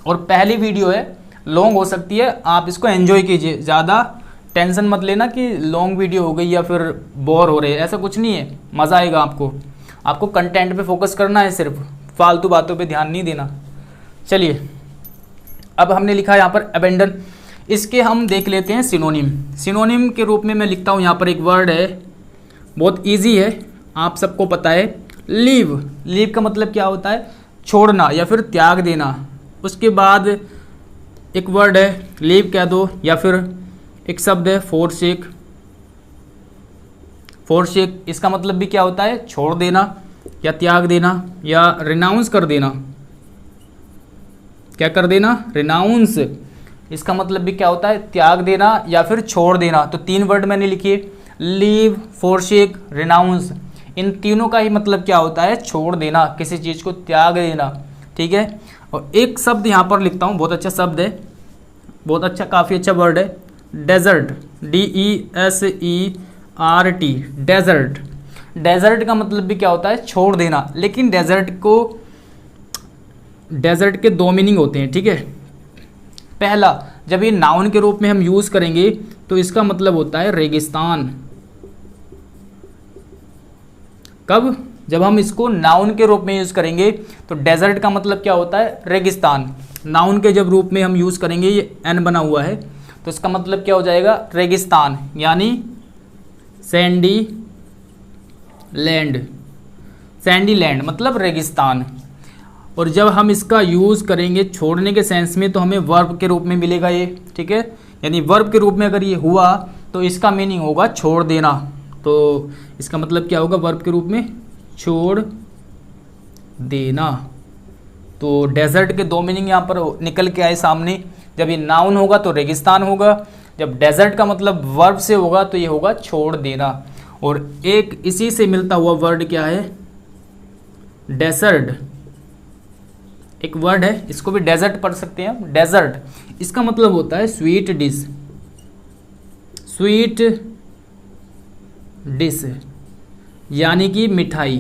और पहली वीडियो है, लॉन्ग हो सकती है, आप इसको एंजॉय कीजिए, ज़्यादा टेंशन मत लेना कि लॉन्ग वीडियो हो गई या फिर बोर हो रहे हैं, ऐसा कुछ नहीं है, मज़ा आएगा आपको। आपको कंटेंट पे फोकस करना है, सिर्फ फालतू बातों पे ध्यान नहीं देना, चलिए, अब हमने लिखा है यहाँ पर अबेंडन। इसके हम देख लेते हैं सिनोनिम। सिनोनिम के रूप में मैं लिखता हूँ यहाँ पर एक वर्ड है, बहुत इजी है, आप सबको पता है, लीव। लीव का मतलब क्या होता है? छोड़ना या फिर त्याग देना। उसके बाद एक वर्ड है लीव कह दो, या फिर एक शब्द है फोरसेक। फोरसेक इसका मतलब भी क्या होता है? छोड़ देना या त्याग देना या रिनाउंस कर देना। क्या कर देना? रिनाउंस। इसका मतलब भी क्या होता है? त्याग देना या फिर छोड़ देना। तो 3 वर्ड मैंने लिखे, लीव, फोरसेक, रिनाउंस। इन तीनों का ही मतलब क्या होता है? छोड़ देना, किसी चीज़ को त्याग देना। ठीक है। और एक शब्द यहाँ पर लिखता हूँ, बहुत अच्छा शब्द है, बहुत अच्छा, काफ़ी अच्छा वर्ड है, डेजर्ट। DESERT, desert. डेजर्ट का मतलब भी क्या होता है? छोड़ देना। लेकिन डेजर्ट के 2 मीनिंग होते हैं। ठीक है। पहला, जब ये नाउन के रूप में हम यूज़ करेंगे तो इसका मतलब होता है रेगिस्तान। कब? जब हम इसको नाउन के रूप में यूज़ करेंगे तो डेजर्ट का मतलब क्या होता है? रेगिस्तान। नाउन के जब रूप में हम यूज़ करेंगे, ये एन बना हुआ है, तो इसका मतलब क्या हो जाएगा? रेगिस्तान, यानी सैंडी लैंड। सैंडी लैंड मतलब रेगिस्तान। और जब हम इसका यूज़ करेंगे छोड़ने के सेंस में तो हमें वर्ब के रूप में मिलेगा ये। ठीक है। यानी वर्ब के रूप में अगर ये हुआ तो इसका मीनिंग होगा छोड़ देना। तो इसका मतलब क्या होगा वर्ब के रूप में? छोड़ देना। तो डेजर्ट के 2 मीनिंग यहाँ पर निकल के आए सामने। जब ये नाउन होगा तो रेगिस्तान होगा, जब डेजर्ट का मतलब वर्ब से होगा तो ये होगा छोड़ देना। और एक इसी से मिलता हुआ वर्ड क्या है? डेसर्ट। एक वर्ड है, इसको भी डेजर्ट पढ़ सकते हैं हम, डेजर्ट। इसका मतलब होता है स्वीट डिश। स्वीट डिश यानी कि मिठाई।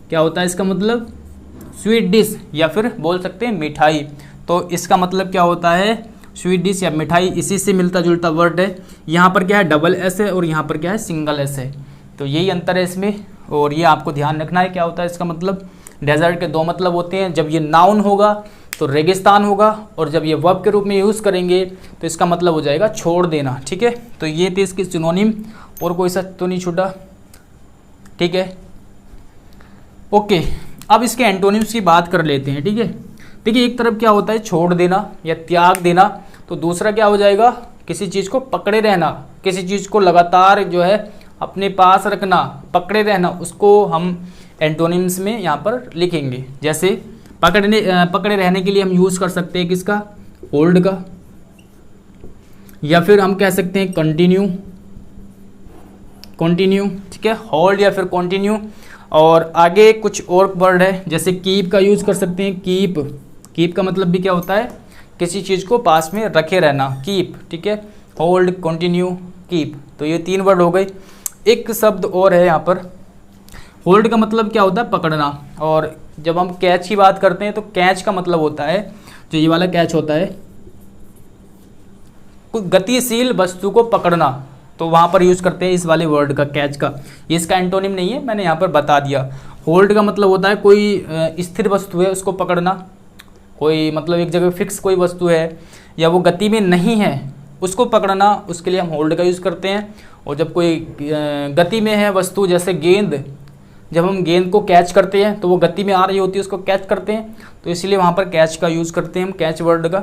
क्या होता है इसका मतलब? स्वीट डिश, या फिर बोल सकते हैं मिठाई। तो इसका मतलब क्या होता है? स्वीट डिश या मिठाई। इसी से मिलता जुलता वर्ड है। यहाँ पर क्या है? डबल एस है और यहाँ पर क्या है? सिंगल एस है। तो यही अंतर है इसमें, और ये आपको ध्यान रखना है क्या होता है इसका मतलब। डेजर्ट के 2 मतलब होते हैं, जब ये नाउन होगा तो रेगिस्तान होगा, और जब ये वर्ब के रूप में यूज़ करेंगे तो इसका मतलब हो जाएगा छोड़ देना। ठीक है। तो ये थे इसके सिनोनिम, और कोई सा तो नहीं छूटा। ठीक है। ओके, अब इसके एंटोनिम्स की बात कर लेते हैं। ठीक है। देखिए, एक तरफ क्या होता है? छोड़ देना या त्याग देना, तो दूसरा क्या हो जाएगा? किसी चीज़ को पकड़े रहना, किसी चीज़ को लगातार जो है अपने पास रखना, पकड़े रहना, उसको हम एंटोनिम्स में यहाँ पर लिखेंगे। जैसे पकड़े रहने के लिए हम यूज़ कर सकते हैं किसका? होल्ड का, या फिर हम कह सकते हैं कंटिन्यू। कंटिन्यू, ठीक है, होल्ड या फिर कंटिन्यू। और आगे कुछ और वर्ड है, जैसे कीप का यूज़ कर सकते हैं। कीप, कीप का मतलब भी क्या होता है? किसी चीज़ को पास में रखे रहना, कीप। ठीक है। Hold, continue, keep. तो ये 3 वर्ड हो गए। एक शब्द और है यहाँ पर, होल्ड का मतलब क्या होता है? पकड़ना। और जब हम कैच की बात करते हैं तो कैच का मतलब होता है, जो ये वाला कैच होता है, कुछ गतिशील वस्तु को पकड़ना, तो वहाँ पर यूज़ करते हैं इस वाले वर्ड का, कैच का। ये इसका एंटोनिम नहीं है, मैंने यहाँ पर बता दिया। होल्ड का मतलब होता है कोई स्थिर वस्तु है उसको पकड़ना, कोई मतलब एक जगह फिक्स कोई वस्तु है या वो गति में नहीं है उसको पकड़ना, उसके लिए हम होल्ड का यूज़ करते हैं। और जब कोई गति में है वस्तु, जैसे गेंद, जब हम गेंद को कैच करते हैं तो वो गति में आ रही होती है, उसको कैच करते हैं, तो इसलिए वहाँ पर कैच का यूज़ करते हैं हम, कैच वर्ड का।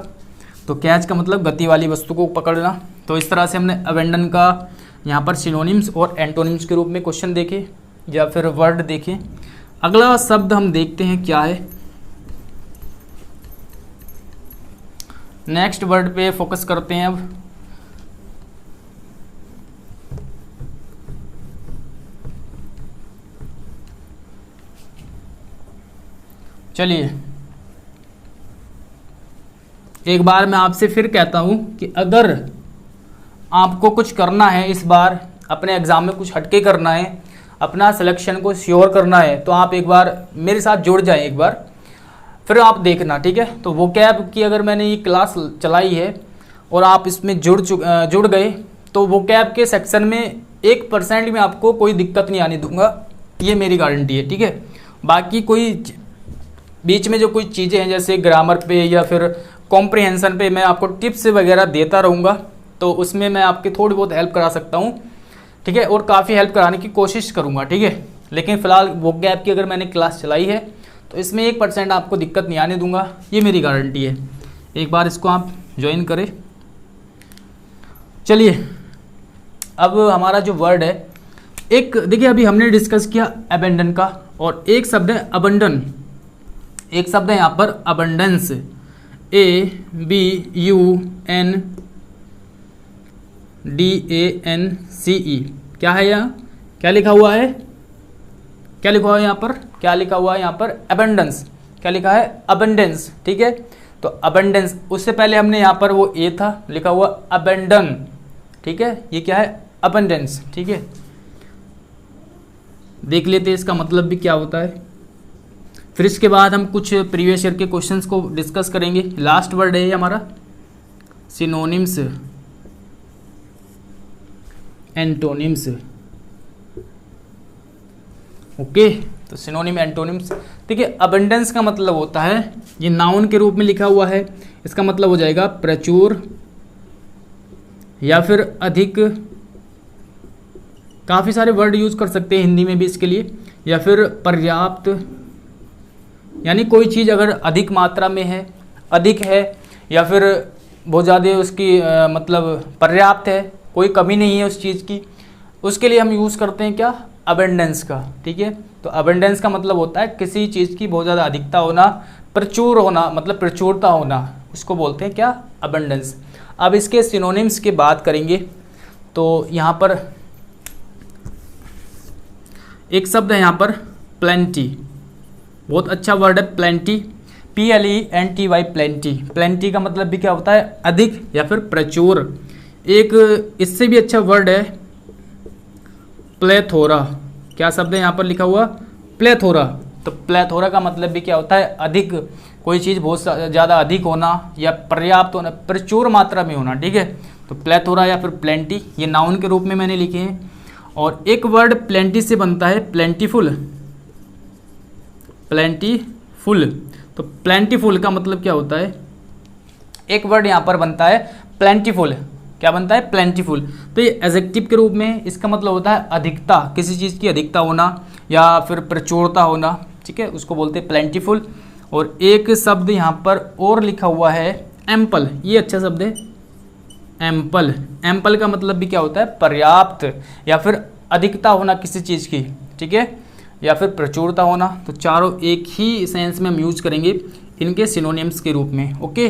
तो कैच का मतलब गति वाली वस्तु को पकड़ना। तो इस तरह से हमने अबेंडन का यहाँ पर सिनोनिम्स और एंटोनिम्स के रूप में क्वेश्चन देखे या फिर वर्ड देखे। अगला शब्द हम देखते हैं क्या है। नेक्स्ट वर्ड पे फोकस करते हैं अब। चलिए, एक बार मैं आपसे फिर कहता हूं कि अगर आपको कुछ करना है, इस बार अपने एग्ज़ाम में कुछ हटके करना है, अपना सिलेक्शन को श्योर करना है, तो आप एक बार मेरे साथ जुड़ जाएं, एक बार फिर आप देखना। ठीक है। तो वोकैब की अगर मैंने ये क्लास चलाई है और आप इसमें जुड़ गए तो वोकैब के सेक्शन में 1% में आपको कोई दिक्कत नहीं आने दूंगा, ये मेरी गारंटी है। ठीक है। बाकी कोई बीच में जो कुछ चीज़ें हैं जैसे ग्रामर पे या फिर कॉम्प्रिहेंशन पे मैं आपको टिप्स वगैरह देता रहूँगा, तो उसमें मैं आपकी थोड़ी बहुत हेल्प करा सकता हूँ, ठीक है, और काफ़ी हेल्प कराने की कोशिश करूँगा, ठीक है। लेकिन फ़िलहाल वो गैप की अगर मैंने क्लास चलाई है तो इसमें 1% आपको दिक्कत नहीं आने दूंगा, ये मेरी गारंटी है। एक बार इसको आप ज्वाइन करें। चलिए अब हमारा जो वर्ड है, एक देखिए अभी हमने डिस्कस किया अबेंडन का, और एक शब्द है अबंडन, एक शब्द है यहाँ पर अबंडेंस, ABUNDANCE। क्या है यहाँ, क्या लिखा हुआ है, क्या लिखा हुआ है यहाँ पर, क्या लिखा हुआ है यहाँ पर अबंडेंस, क्या लिखा है अबंडेंस, ठीक है। तो अबंडेंस, उससे पहले हमने यहाँ पर वो ए था लिखा हुआ अबेंडन, ठीक है, ये क्या है अबंडेंस, ठीक है। देख लेते हैं इसका मतलब भी क्या होता है, फिर इसके बाद हम कुछ प्रीवियस ईयर के क्वेश्चंस को डिस्कस करेंगे। लास्ट वर्ड है हमारा सिनोनिम्स एंटोनिम्स, ओके। तो सिनोनिम एंटोनिम्स, देखिए अबंडेंस का मतलब होता है, ये नाउन के रूप में लिखा हुआ है, इसका मतलब हो जाएगा प्रचुर या फिर अधिक, काफ़ी सारे वर्ड यूज़ कर सकते हैं हिंदी में भी इसके लिए, या फिर पर्याप्त, यानी कोई चीज़ अगर अधिक मात्रा में है, अधिक है, या फिर बहुत ज़्यादा उसकी मतलब पर्याप्त है, कोई कमी नहीं है उस चीज़ की, उसके लिए हम यूज़ करते हैं क्या अबंडेंस का, ठीक है। तो अबंडेंस का मतलब होता है किसी चीज़ की बहुत ज़्यादा अधिकता होना, प्रचुर होना, मतलब प्रचुरता होना, उसको बोलते हैं क्या अबंडेंस। अब इसके सिनोनिम्स की बात करेंगे तो यहाँ पर एक शब्द है यहाँ पर प्लेंटी, बहुत अच्छा वर्ड है प्लेंटी, PLENTY प्लेंटी। प्लेंटी का मतलब भी क्या होता है अधिक या फिर प्रचुर। एक इससे भी अच्छा वर्ड है प्लेथोरा, क्या शब्द है यहाँ पर लिखा हुआ प्लेथोरा। तो प्लेथोरा का मतलब भी क्या होता है अधिक, कोई चीज़ बहुत ज़्यादा अधिक होना या पर्याप्त होना, प्रचुर मात्रा में होना, ठीक है। तो प्लेथोरा या फिर प्लेंटी, ये नाउन के रूप में मैंने लिखे हैं। और एक वर्ड प्लेंटी से बनता है प्लेंटीफुल, प्लेंटीफुल। तो प्लेंटीफुल का मतलब क्या होता है, एक वर्ड यहाँ पर बनता है प्लेंटीफुल, क्या बनता है प्लेंटीफुल। तो ये एडजेक्टिव के रूप में इसका मतलब होता है अधिकता, किसी चीज़ की अधिकता होना या फिर प्रचुरता होना, ठीक है, उसको बोलते हैं प्लेंटीफुल। और एक शब्द यहाँ पर और लिखा हुआ है एम्पल, ये अच्छा शब्द है एम्पल। एम्पल का मतलब भी क्या होता है पर्याप्त या फिर अधिकता होना किसी चीज़ की, ठीक है, या फिर प्रचुरता होना। तो चारों एक ही सेंस में हम यूज करेंगे इनके सिनोनिम्स के रूप में, ओके।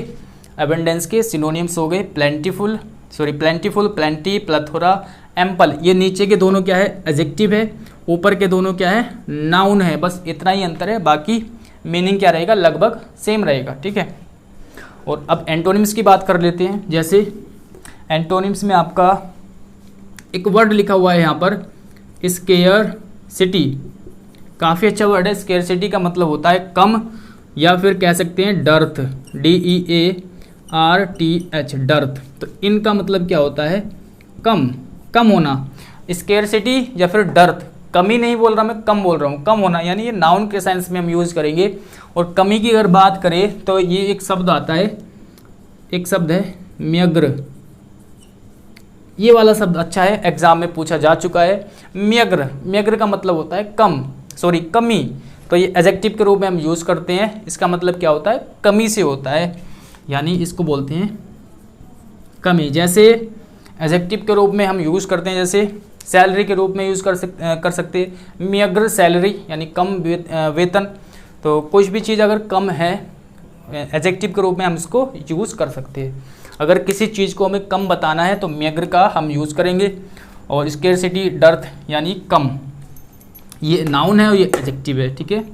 अबंडेंस के सिनोनिम्स हो गए प्लेंटीफुल, प्लेंटी, प्लेथोरा, एम्पल। ये नीचे के दोनों क्या है एडजेक्टिव है, ऊपर के दोनों क्या है नाउन है, बस इतना ही अंतर है, बाकी मीनिंग क्या रहेगा लगभग सेम रहेगा, ठीक है। और अब एंटोनिम्स की बात कर लेते हैं। जैसे एंटोनिम्स में आपका एक वर्ड लिखा हुआ है यहाँ पर स्केयर सिटी, काफ़ी अच्छा वर्ड है। स्केयर सिटी का मतलब होता है कम, या फिर कह सकते हैं डर्थ, DEARTH डर्थ। तो इनका मतलब क्या होता है कम, कम होना। स्केयर सिटी या फिर डर्थ, कमी नहीं बोल रहा मैं, कम बोल रहा हूँ, कम होना, यानी ये नाउन के सेंस में हम यूज़ करेंगे। और कमी की अगर बात करें तो ये एक शब्द आता है, एक शब्द है म्यग्र, ये वाला शब्द अच्छा है, एग्जाम में पूछा जा चुका है। म्यग्र, म्यग्र का मतलब होता है कम, कमी। तो ये एडजेक्टिव के रूप में हम यूज़ करते हैं, इसका मतलब क्या होता है कमी से होता है, यानी इसको बोलते हैं कमी। जैसे एडजेक्टिव के रूप में हम यूज़ करते हैं, जैसे सैलरी के रूप में यूज़ कर सकते हैं म्यग्र सैलरी, यानी कम वेतन। तो कुछ भी चीज़ अगर कम है एडजेक्टिव के रूप में हम इसको यूज़ कर सकते हैं। अगर किसी चीज़ को हमें कम बताना है तो म्यग्र का हम यूज़ करेंगे। और स्केर्सिटी डर्थ यानी कम, ये नाउन है और ये एडजेक्टिव है, ठीक है।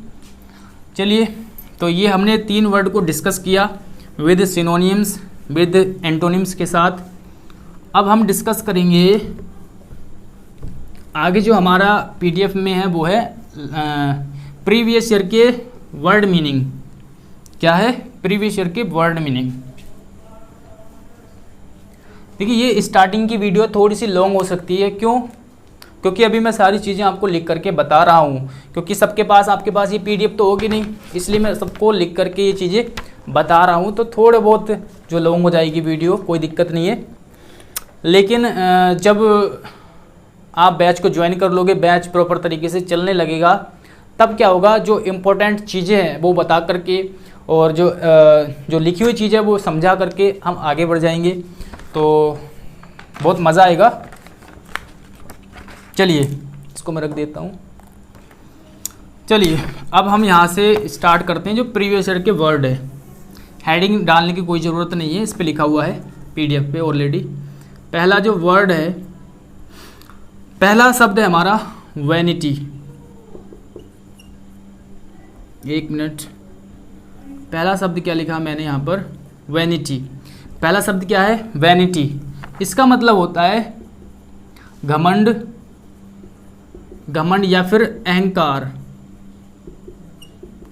चलिए, तो ये हमने 3 वर्ड को डिस्कस किया विद सिनोनिम्स, विद एंटोनिम्स के साथ। अब हम डिस्कस करेंगे आगे जो हमारा PDF में है वो है प्रीवियस ईयर के वर्ड मीनिंग। क्या है प्रीवियस ईयर के वर्ड मीनिंग। देखिए ये स्टार्टिंग की वीडियो थोड़ी सी लॉन्ग हो सकती है, क्यों? क्योंकि अभी मैं सारी चीज़ें आपको लिख करके बता रहा हूँ, क्योंकि सबके पास आपके पास ये पीडीएफ तो होगी नहीं, इसलिए मैं सबको लिख करके ये चीज़ें बता रहा हूँ। तो थोड़े बहुत जो लॉन्ग हो जाएगी वीडियो, कोई दिक्कत नहीं है। लेकिन जब आप बैच को ज्वाइन कर लोगे, बैच प्रॉपर तरीके से चलने लगेगा, तब क्या होगा, जो इम्पोर्टेंट चीज़ें हैं वो बता करके और जो लिखी हुई चीज़ है वो समझा करके हम आगे बढ़ जाएंगे, तो बहुत मज़ा आएगा। चलिए इसको मैं रख देता हूँ। चलिए अब हम यहाँ से स्टार्ट करते हैं। जो प्रीवियस ईयर के वर्ड है, हेडिंग डालने की कोई ज़रूरत नहीं है, इस पर लिखा हुआ है पीडीएफ पे ऑलरेडी। पहला जो वर्ड है, पहला शब्द है हमारा वैनिटी। एक मिनट, पहला शब्द क्या लिखा मैंने यहाँ पर, वैनिटी। पहला शब्द क्या है, वैनिटी। इसका मतलब होता है घमंड, घमंड या फिर अहंकार,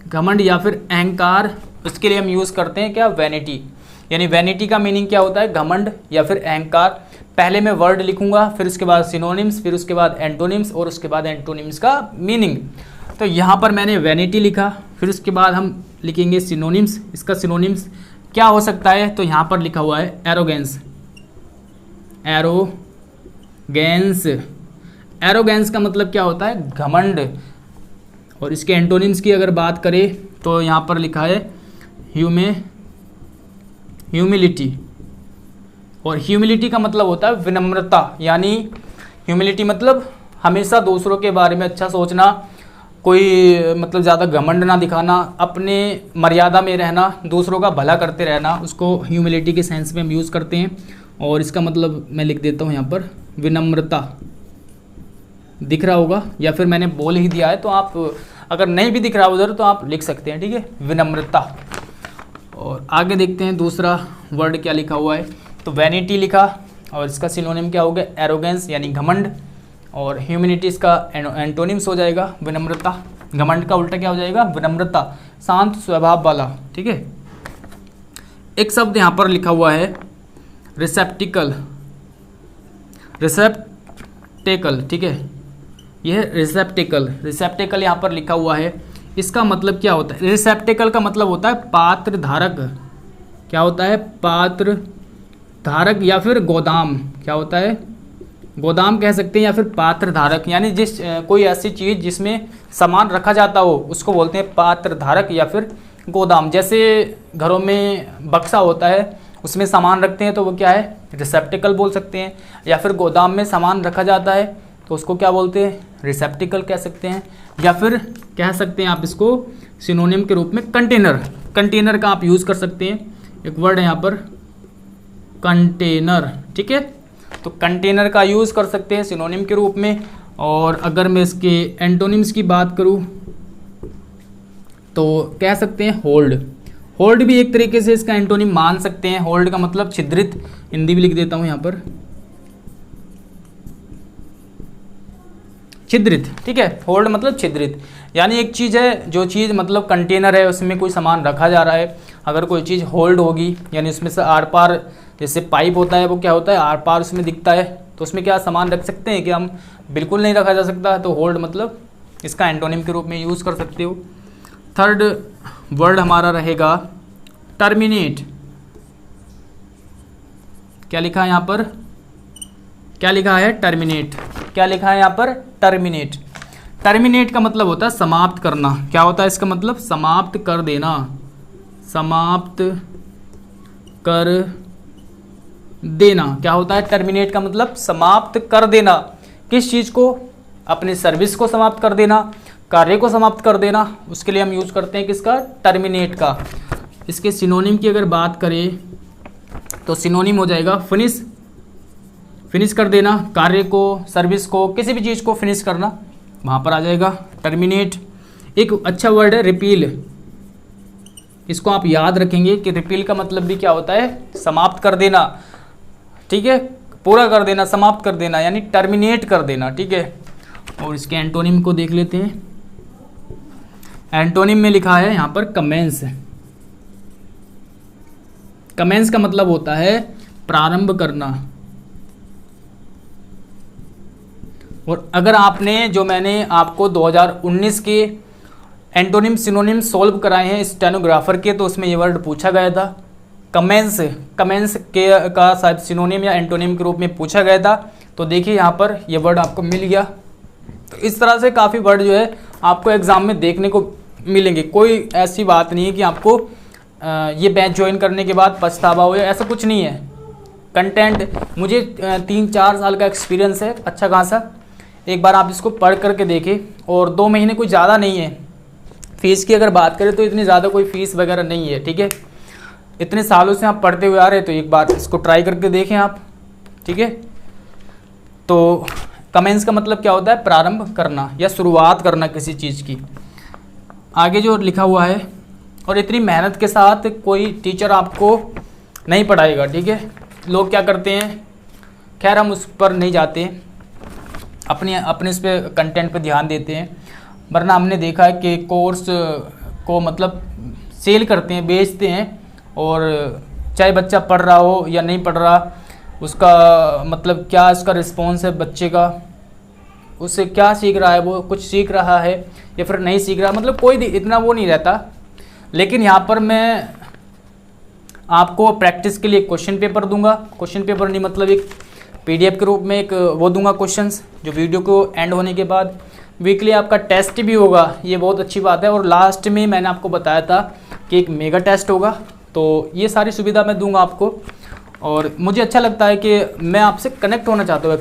घमंड या फिर अहंकार। उसके लिए हम यूज़ करते हैं क्या, वैनिटी। यानी वैनिटी का मीनिंग क्या होता है, घमंड या फिर अहंकार। पहले मैं वर्ड लिखूंगा, फिर उसके बाद सिनोनिम्स, फिर उसके बाद एंटोनिम्स और उसके बाद एंटोनिम्स का मीनिंग। तो यहाँ पर मैंने वैनिटी लिखा, फिर उसके बाद हम लिखेंगे सिनोनिम्स। इसका सिनोनिम्स क्या हो सकता है, तो यहाँ पर लिखा हुआ है एरोगेंस। एरोगेंस, एरोगेंस का मतलब क्या होता है, घमंड। और इसके एंटोनिम्स की अगर बात करें तो यहाँ पर लिखा है ह्यूमिलिटी। और ह्यूमिलिटी का मतलब होता है विनम्रता। यानी ह्यूमिलिटी मतलब हमेशा दूसरों के बारे में अच्छा सोचना, कोई मतलब ज़्यादा घमंड ना दिखाना, अपने मर्यादा में रहना, दूसरों का भला करते रहना, उसको ह्यूमिलिटी के सेंस में हम यूज़ करते हैं। और इसका मतलब मैं लिख देता हूँ यहाँ पर विनम्रता। दिख रहा होगा या फिर मैंने बोल ही दिया है, तो आप अगर नहीं भी दिख रहा उधर तो आप लिख सकते हैं, ठीक है, विनम्रता। और आगे देखते हैं दूसरा वर्ड क्या लिखा हुआ है। तो वैनिटी लिखा और इसका सिनोनिम क्या हो गया, एरोगेंस यानी घमंड। और ह्यूमिलिटी इसका एंटोनिम्स हो जाएगा विनम्रता। घमंड का उल्टा क्या हो जाएगा, विनम्रता, शांत स्वभाव वाला, ठीक है। एक शब्द यहाँ पर लिखा हुआ है रिसेप्टिकल, रिसेप्टेकल, ठीक है, यह रिसेप्टिकल, रिसेप्टिकल यहाँ पर लिखा हुआ है। इसका मतलब क्या होता है, रिसेप्टिकल का मतलब होता है पात्र धारक। क्या होता है, पात्र धारक या फिर गोदाम। क्या होता है, गोदाम कह सकते हैं या फिर पात्र धारक। यानी जिस कोई ऐसी चीज़ जिसमें सामान रखा जाता हो उसको बोलते हैं पात्र धारक या फिर गोदाम। जैसे घरों में बक्सा होता है, उसमें सामान रखते हैं तो वो क्या है, रिसेप्टिकल बोल सकते हैं। या फिर गोदाम में सामान रखा जाता है तो उसको क्या बोलते हैं, रिसेप्टिकल कह सकते हैं। या फिर कह सकते हैं आप इसको सिनोनिम के रूप में कंटेनर। कंटेनर का आप यूज़ कर सकते हैं। एक वर्ड है यहाँ पर कंटेनर, ठीक है, तो कंटेनर का यूज़ कर सकते हैं सिनोनिम के रूप में। और अगर मैं इसके एंटोनिम्स की बात करूँ तो कह सकते हैं होल्ड। होल्ड भी एक तरीके से इसका एंटोनिम मान सकते हैं। होल्ड का मतलब छिद्रित, हिंदी भी लिख देता हूँ यहाँ पर, छिद्रित, ठीक है। होल्ड मतलब छिद्रित, यानी एक चीज़ है, जो चीज़ मतलब कंटेनर है उसमें कोई सामान रखा जा रहा है, अगर कोई चीज़ होल्ड होगी यानी उसमें से आर पार, जैसे पाइप होता है वो क्या होता है, आर पार उसमें दिखता है, तो उसमें क्या सामान रख सकते हैं कि हम, बिल्कुल नहीं रखा जा सकता। तो होल्ड मतलब इसका एंटोनिम के रूप में यूज़ कर सकते हो। थर्ड वर्ड हमारा रहेगा टर्मिनेट। क्या लिखा है यहाँ पर, क्या लिखा है, टर्मिनेट। क्या लिखा है यहाँ पर, टर्मिनेट। टर्मिनेट का मतलब होता है समाप्त करना। क्या होता है इसका मतलब, समाप्त कर देना, समाप्त कर देना। क्या होता है टर्मिनेट का मतलब, समाप्त कर देना। किस चीज़ को, अपनी सर्विस को समाप्त कर देना, कार्य को समाप्त कर देना, उसके लिए हम यूज़ करते हैं किसका, टर्मिनेट का। इसके सिनोनिम की अगर बात करें तो सिनोनिम हो जाएगा फिनिश। फिनिश कर देना, कार्य को, सर्विस को, किसी भी चीज़ को फिनिश करना, वहाँ पर आ जाएगा टर्मिनेट। एक अच्छा वर्ड है रिपील। इसको आप याद रखेंगे कि रिपील का मतलब भी क्या होता है, समाप्त कर देना, ठीक है, पूरा कर देना, समाप्त कर देना, यानी टर्मिनेट कर देना, ठीक है। और इसके एंटोनिम को देख लेते हैं। एंटोनिम में लिखा है यहाँ पर कमेंस। कमेंस का मतलब होता है प्रारंभ करना, और अगर आपने जो मैंने आपको 2019 के एंटोनिम सिनोनिम सॉल्व कराए हैं स्टेनोग्राफर के, तो उसमें ये वर्ड पूछा गया था। कमेंस के का शायद सिनोनिम या एंटोनिम के रूप में पूछा गया था। तो देखिए यहाँ पर ये वर्ड आपको मिल गया। तो इस तरह से काफ़ी वर्ड जो है आपको एग्ज़ाम में देखने को मिलेंगे। कोई ऐसी बात नहीं है कि आपको ये बैच ज्वाइन करने के बाद पछतावा हो, या ऐसा कुछ नहीं है। कंटेंट मुझे 3-4 साल का एक्सपीरियंस है अच्छा खासा। एक बार आप इसको पढ़ करके देखें, और 2 महीने कोई ज़्यादा नहीं है। फ़ीस की अगर बात करें तो इतनी ज़्यादा कोई फ़ीस वगैरह नहीं है, ठीक है। इतने सालों से आप पढ़ते हुए आ रहे हैं, तो एक बार इसको ट्राई करके देखें आप, ठीक है। तो कमेंस का मतलब क्या होता है? प्रारंभ करना या शुरुआत करना किसी चीज़ की। आगे जो लिखा हुआ है, और इतनी मेहनत के साथ कोई टीचर आपको नहीं पढ़ाएगा, ठीक है। लोग क्या करते हैं, खैर हम उस पर नहीं जाते, अपने उस पर कंटेंट पे ध्यान देते हैं। वरना हमने देखा है कि कोर्स को मतलब सेल करते हैं, बेचते हैं, और चाहे बच्चा पढ़ रहा हो या नहीं पढ़ रहा, उसका मतलब क्या उसका रिस्पॉन्स है बच्चे का, उससे क्या सीख रहा है, वो कुछ सीख रहा है या फिर नहीं सीख रहा, मतलब कोई इतना वो नहीं रहता। लेकिन यहाँ पर मैं आपको प्रैक्टिस के लिए क्वेश्चन पेपर दूंगा। क्वेश्चन पेपर नहीं मतलब एक PDF के रूप में एक वो दूंगा क्वेश्चंस, जो वीडियो को एंड होने के बाद वीकली आपका टेस्ट भी होगा। ये बहुत अच्छी बात है। और लास्ट में मैंने आपको बताया था कि एक मेगा टेस्ट होगा। तो ये सारी सुविधा मैं दूंगा आपको। और मुझे अच्छा लगता है कि मैं आपसे कनेक्ट होना चाहता हूँ।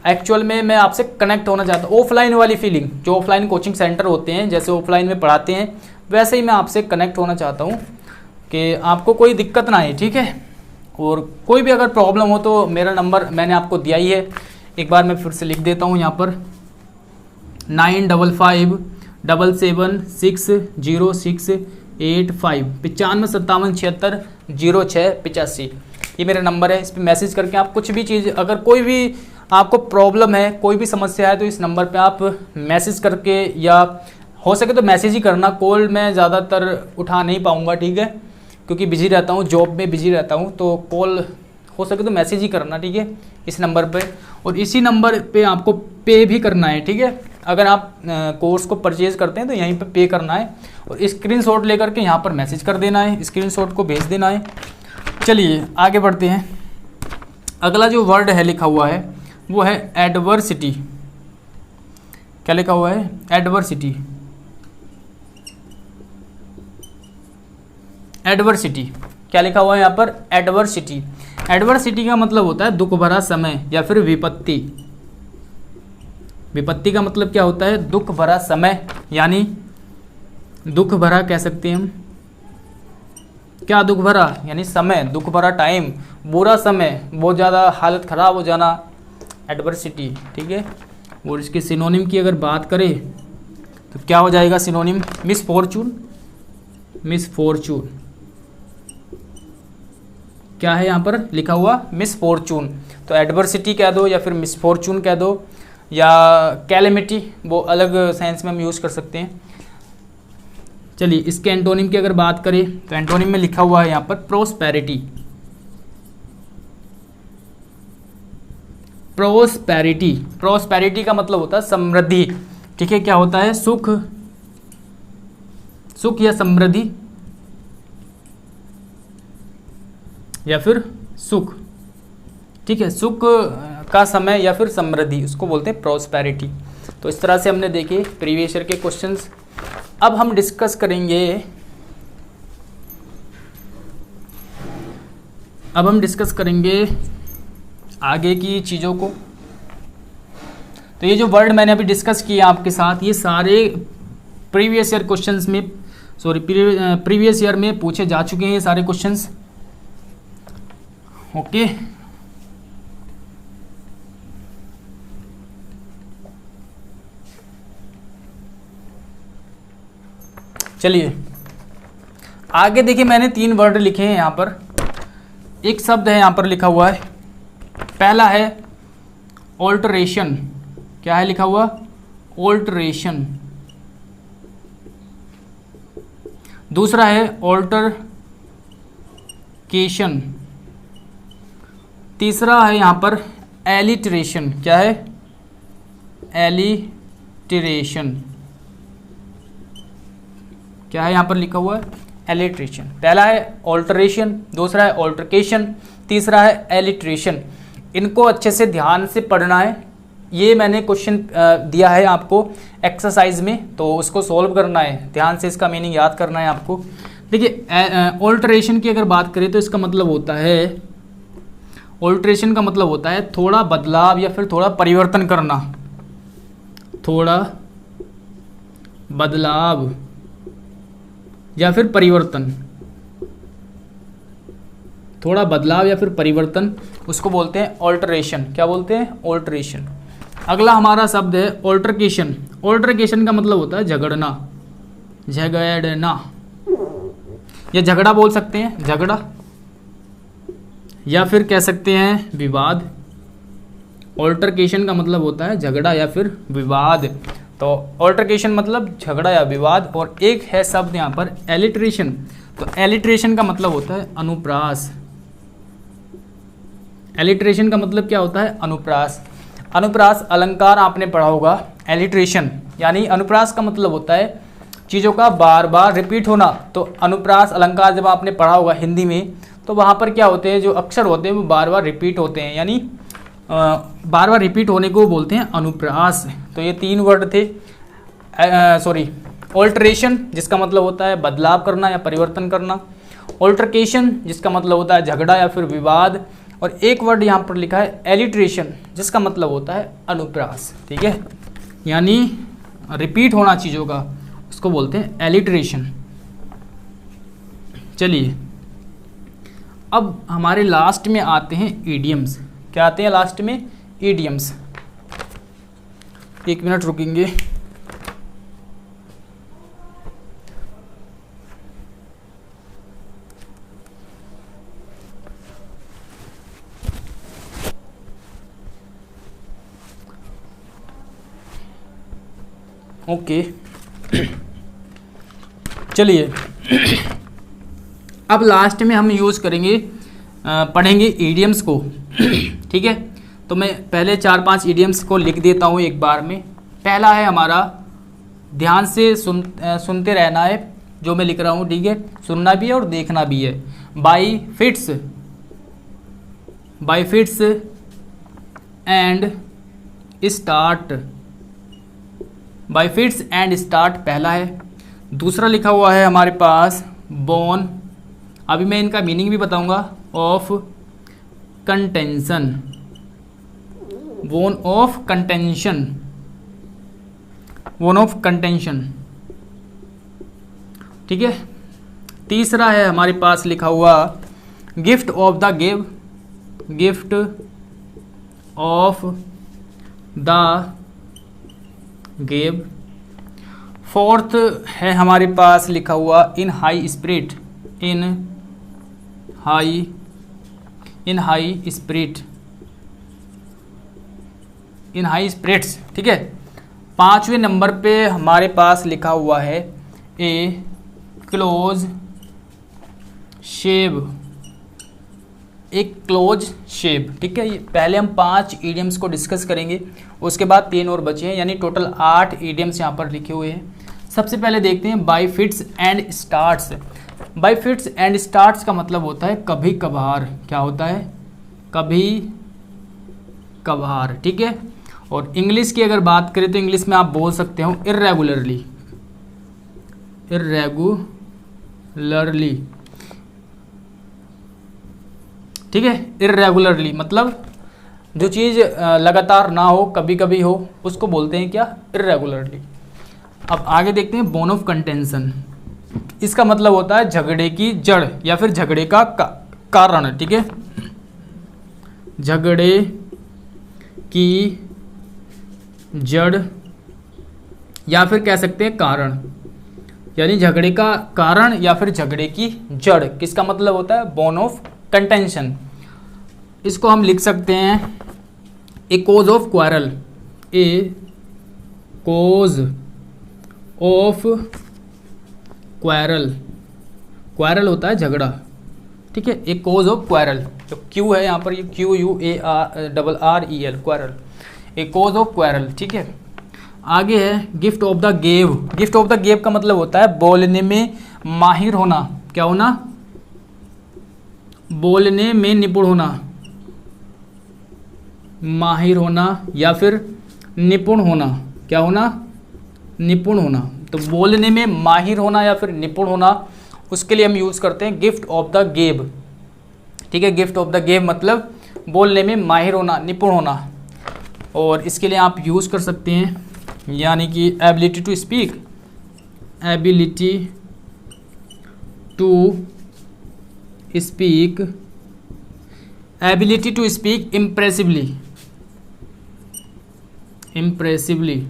एक्चुअल में मैं आपसे कनेक्ट होना चाहता हूँ। ऑफलाइन वाली फीलिंग, जो ऑफलाइन कोचिंग सेंटर होते हैं, जैसे ऑफलाइन में पढ़ाते हैं, वैसे ही मैं आपसे कनेक्ट होना चाहता हूँ कि आपको कोई दिक्कत ना आए, ठीक है। और कोई भी अगर प्रॉब्लम हो तो मेरा नंबर मैंने आपको दिया ही है। एक बार मैं फिर से लिख देता हूँ यहाँ पर, 9555776065 9557760685। ये मेरा नंबर है। इस पर मैसेज करके आप कुछ भी चीज़, अगर कोई भी आपको प्रॉब्लम है, कोई भी समस्या है, तो इस नंबर पे आप मैसेज करके, या हो सके तो मैसेज ही करना। कॉल मैं ज़्यादातर उठा नहीं पाऊँगा, ठीक है, क्योंकि बिजी रहता हूँ, जॉब में बिजी रहता हूँ। तो कॉल हो सके तो मैसेज ही करना, ठीक है, इस नंबर पे। और इसी नंबर पे आपको पे भी करना है, ठीक है। अगर आप कोर्स को परचेज़ करते हैं तो यहीं पे करना है, और स्क्रीनशॉट लेकर के यहाँ पर मैसेज कर देना है, स्क्रीनशॉट को भेज देना है। चलिए आगे बढ़ते हैं। अगला जो वर्ड है लिखा हुआ है वो है एडवर्सिटी। क्या लिखा हुआ है? एडवर्सिटी। एडवर्सिटी क्या लिखा हुआ है यहाँ पर? एडवर्सिटी। एडवर्सिटी का मतलब होता है दुख भरा समय या फिर विपत्ति। विपत्ति का मतलब क्या होता है? दुख भरा समय, यानी दुख भरा कह सकते हैं हम। क्या दुख भरा? यानी समय, दुख भरा टाइम, बुरा समय, बहुत ज़्यादा हालत ख़राब हो जाना, एडवर्सिटी, ठीक है। और इसके सिनोनिम की अगर बात करें तो क्या हो जाएगा सिनोनिम? मिसफॉर्चून। मिसफॉर्चून क्या है यहाँ पर लिखा हुआ? मिसफॉर्चून। तो एडवर्सिटी कह दो या फिर मिसफॉर्चून कह दो, या कैलेमिटी, वो अलग सेंस में हम यूज़ कर सकते हैं। चलिए इसके एंटोनिम की अगर बात करें तो एंटोनिम में लिखा हुआ है यहाँ पर प्रोस्पेरिटी। प्रोस्पेरिटी, प्रोस्पेरिटी का मतलब होता है समृद्धि, ठीक है। क्या होता है? सुख, सुख या समृद्धि, या फिर सुख, ठीक है। सुख का समय या फिर समृद्धि, उसको बोलते हैं प्रोस्पेरिटी। तो इस तरह से हमने देखे प्रीवियस ईयर के क्वेश्चंस। अब हम डिस्कस करेंगे आगे की चीज़ों को। तो ये जो वर्ड मैंने अभी डिस्कस किया आपके साथ, ये सारे प्रीवियस ईयर क्वेश्चंस में, प्रीवियस ईयर में पूछे जा चुके हैं ये सारे क्वेश्चंस, ओके। चलिए आगे देखिए, मैंने 3 वर्ड लिखे हैं यहाँ पर। एक शब्द है यहाँ पर लिखा हुआ है, पहला है ऑल्टरेशन। क्या है लिखा हुआ? ऑल्टरेशन। दूसरा है ऑल्टरकेशन। तीसरा है यहाँ पर एलिटरेशन। क्या है? एलिट्रेशन। क्या है यहाँ पर लिखा हुआ है? एलिट्रेशन। पहला है ऑल्टरेशन, दूसरा है ऑल्टरकेशन, तीसरा है एलिट्रेशन। इनको अच्छे से ध्यान से पढ़ना है। ये मैंने क्वेश्चन दिया है आपको एक्सरसाइज में, तो उसको सॉल्व करना है, ध्यान से इसका मीनिंग याद करना है आपको। देखिए ऑल्टरेशन की अगर बात करें तो इसका मतलब होता है, ऑल्टरेशन का मतलब होता है थोड़ा बदलाव या फिर थोड़ा परिवर्तन करना, थोड़ा बदलाव या फिर परिवर्तन, थोड़ा बदलाव या फिर परिवर्तन, उसको बोलते हैं ऑल्टरेशन। क्या बोलते हैं? ऑल्टरेशन। अगला हमारा शब्द है ऑल्टरकेशन। ऑल्टरकेशन का मतलब होता है झगड़ना, झगड़ना, या झगड़ा बोल सकते हैं, झगड़ा, या फिर कह सकते हैं विवाद। ऑल्टरकेशन का मतलब होता है झगड़ा या फिर विवाद। तो ऑल्टरकेशन मतलब झगड़ा या विवाद। और एक है शब्द यहाँ पर एलिट्रेशन। तो एलिट्रेशन का मतलब होता है अनुप्रास। एलिट्रेशन का मतलब क्या होता है? अनुप्रास। अनुप्रास अलंकार आपने पढ़ा होगा। एलिट्रेशन यानी अनुप्रास का मतलब होता है चीज़ों का बार बार रिपीट होना। तो अनुप्रास अलंकार जब आपने पढ़ा होगा हिंदी में, तो वहाँ पर क्या होते हैं, जो अक्षर होते हैं वो बार बार रिपीट होते हैं, यानी बार बार रिपीट होने को बोलते हैं अनुप्रास। तो ये तीन वर्ड थे। ऑल्टरेशन जिसका मतलब होता है बदलाव करना या परिवर्तन करना, ऑल्टरकेशन जिसका मतलब होता है झगड़ा या फिर विवाद, और एक वर्ड यहाँ पर लिखा है एलिट्रेशन जिसका मतलब होता है अनुप्रास। ठीक है, यानी रिपीट होना चीज़ों का, उसको बोलते हैं एलिट्रेशन। चलिए अब हमारे लास्ट में आते हैं ईडियम्स। क्या आते हैं लास्ट में? ईडियम्स। एक मिनट रुकेंगे। ओके चलिए अब लास्ट में हम यूज़ करेंगे, पढ़ेंगे ईडियम्स को। ठीक है, तो मैं पहले 4-5 ईडियम्स को लिख देता हूँ एक बार में। पहला है हमारा, ध्यान से सुनते रहना है जो मैं लिख रहा हूँ। ठीक है, सुनना भी है और देखना भी है। By fits, by fits and start, by fits and start पहला है। दूसरा लिखा हुआ है हमारे पास बोन, अभी मैं इनका मीनिंग भी बताऊंगा, of contention, bone of contention, bone of contention. ठीक है, तीसरा है हमारे पास लिखा हुआ gift of the give, gift of the give. Fourth है हमारे पास लिखा हुआ in high spirit, in high spirit, in high spirits. ठीक है, 5वें नंबर पे हमारे पास लिखा हुआ है ए क्लोज शेव, एक क्लोज शेव। ठीक है, ये पहले हम 5 ईडियम्स को डिस्कस करेंगे, उसके बाद 3 और बचे हैं, यानी टोटल 8 ईडियम्स यहाँ पर लिखे हुए हैं। सबसे पहले देखते हैं by fits and starts. By fits and starts का मतलब होता है कभी कभार। क्या होता है? कभी कभार। ठीक है, और इंग्लिश की अगर बात करें तो इंग्लिश में आप बोल सकते हो इर्रेगुलरली, इर्रेगुलरली। ठीक है, इर्रेगुलरली मतलब जो चीज़ लगातार ना हो, कभी कभी हो, उसको बोलते हैं क्या? इर्रेगुलरली। अब आगे देखते हैं बोन ऑफ कंटेंशन। इसका मतलब होता है झगड़े की जड़ या फिर झगड़े का कारण। ठीक है, झगड़े की जड़ या फिर कह सकते हैं कारण, यानी झगड़े का कारण या फिर झगड़े की जड़ किसका मतलब होता है? Bone of contention. इसको हम लिख सकते हैं a cause of quarrel, a cause of quarrel, quarrel होता है झगड़ा। ठीक है, ए कोज ऑफ क्वारल, जो क्यू है यहाँ पर, ये QUARREL, quarrel, a cause of quarrel. ठीक है, आगे है gift of the gab. Gift of the gab का मतलब होता है बोलने में माहिर होना। क्या होना? बोलने में निपुण होना, माहिर होना या फिर निपुण होना। क्या होना? निपुण होना। तो बोलने में माहिर होना या फिर निपुण होना, उसके लिए हम यूज़ करते हैं गिफ्ट ऑफ द गेव। ठीक है, गिफ्ट ऑफ द गेव मतलब बोलने में माहिर होना, निपुण होना। और इसके लिए आप यूज़ कर सकते हैं यानी कि ability to speak, ability to speak, ability to speak impressively, impressively,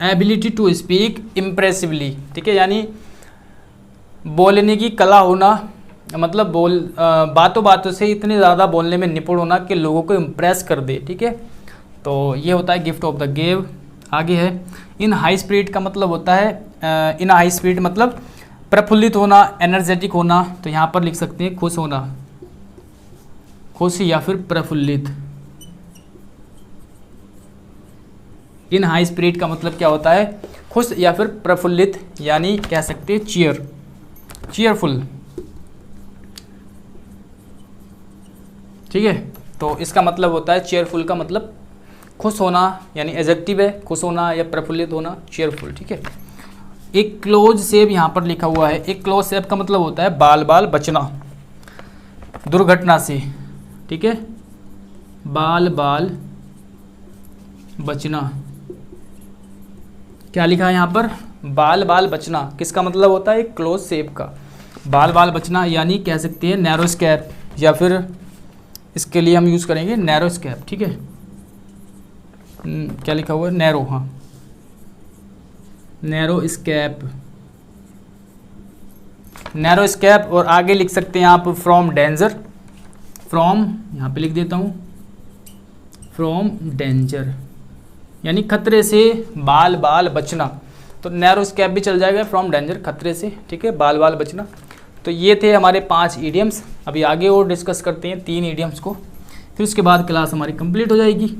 ability to speak impressively. ठीक है, यानी बोलने की कला होना, मतलब बातों बातों से इतने ज़्यादा बोलने में निपुण होना कि लोगों को इम्प्रेस कर दे। ठीक है, तो ये होता है गिफ्ट ऑफ द गेव। आगे है इन हाई स्पिरिट का मतलब होता है इन हाई स्पिरिट मतलब प्रफुल्लित होना, एनर्जेटिक होना। तो यहाँ पर लिख सकते हैं खुश होना, खुश या फिर प्रफुल्लित। इन हाई स्पिरिट का मतलब क्या होता है? खुश या फिर प्रफुल्लित, यानी कह सकते हैं चीयरफुल। ठीक है, तो इसका मतलब होता है चीयरफुल का मतलब खुश होना, यानी एडजेक्टिव है, खुश होना या प्रफुल्लित होना, चीयरफुल। ठीक है, एक क्लोज सेव यहाँ पर लिखा हुआ है। एक क्लोज सेव का मतलब होता है बाल बाल बचना दुर्घटना से। ठीक है, बाल बाल बचना। क्या लिखा है यहाँ पर? बाल बाल बचना। किसका मतलब होता है? एक क्लोज सेव का बाल बाल बचना, यानी कह सकते हैं नैरो स्कैप, या फिर इसके लिए हम यूज़ करेंगे नैरो स्कैप। ठीक है, क्या लिखा हुआ है? नैरो, हाँ, नैरो स्कैप, नैरो स्कैप। और आगे लिख सकते हैं आप फ्रॉम डेंजर, फ्रॉम यहाँ पे लिख देता हूँ, फ्रॉम डेंजर, यानी खतरे से बाल बाल बचना। तो नैरो स्कैप भी चल जाएगा, फ्रॉम डेंजर, खतरे से। ठीक है, बाल बाल बचना। तो ये थे हमारे 5 इडियम्स। अभी आगे और डिस्कस करते हैं 3 इडियम्स को, फिर उसके बाद क्लास हमारी कंप्लीट हो जाएगी।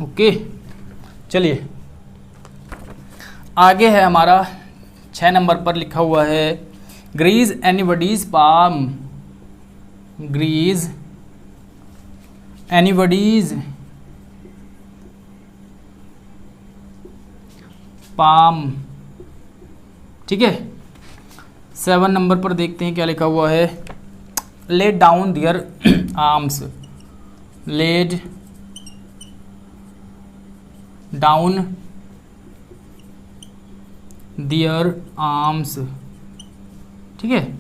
ओके, चलिए आगे है हमारा 6 नंबर पर लिखा हुआ है grease anybody's palm, grease anybody's palm. ठीक है, 7 नंबर पर देखते हैं क्या लिखा हुआ है। लेट डाउन दियर आर्म्स, लेट डाउन दियर आर्म्स। ठीक है,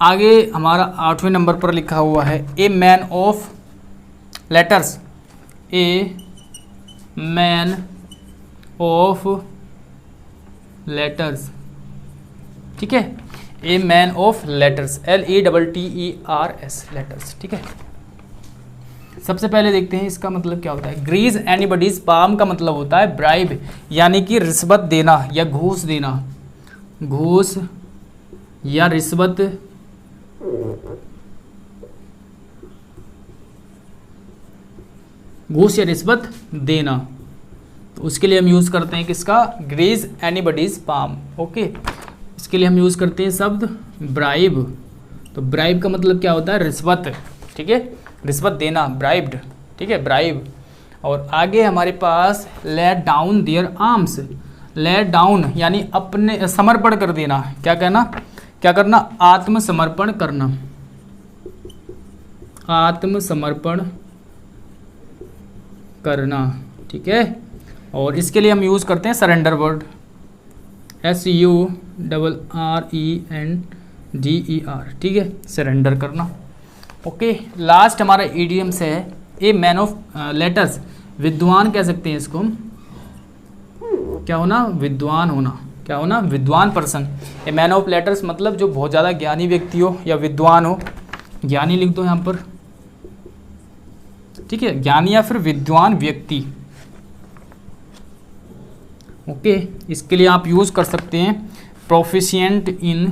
आगे हमारा 8वें नंबर पर लिखा हुआ है a man of letters, a man of letters. ठीक है, a man of letters, LETTERS, letters. ठीक है, सबसे पहले देखते हैं इसका मतलब क्या होता है। ग्रीज एनीबडीज पाम का मतलब होता है ब्राइब, यानी कि रिश्वत देना या घूस देना, घूस या रिश्वत, घूस या रिश्वत देना। तो उसके लिए हम यूज करते हैं किसका? Greaves anybody's palm. ओके, इसके लिए हम यूज करते हैं शब्द ब्राइब। तो ब्राइब का मतलब क्या होता है? रिश्वत। ठीक है, रिश्वत देना, ब्राइब्ड। ठीक है, ब्राइब। और आगे हमारे पास let down their arms, let down यानी अपने समर्पण कर देना। क्या कहना? क्या करना? आत्मसमर्पण करना, आत्मसमर्पण करना। ठीक है, और इसके लिए हम यूज़ करते हैं सरेंडर वर्ड, SURRENDER। ठीक है, सरेंडर करना। ओके, लास्ट हमारा इडियम्स है ए मैन ऑफ लेटर्स, विद्वान कह सकते हैं इसको हम। क्या होना? विद्वान होना। क्या होना? विद्वान person. A man of letters मतलब जो बहुत ज़्यादा ज्ञानी व्यक्ति हो या विद्वान हो। ज्ञानी लिख दो यहाँ पर, ठीक है, ज्ञानी या फिर विद्वान व्यक्ति। ओके, इसके लिए आप यूज कर सकते हैं प्रोफिशिएंट इन,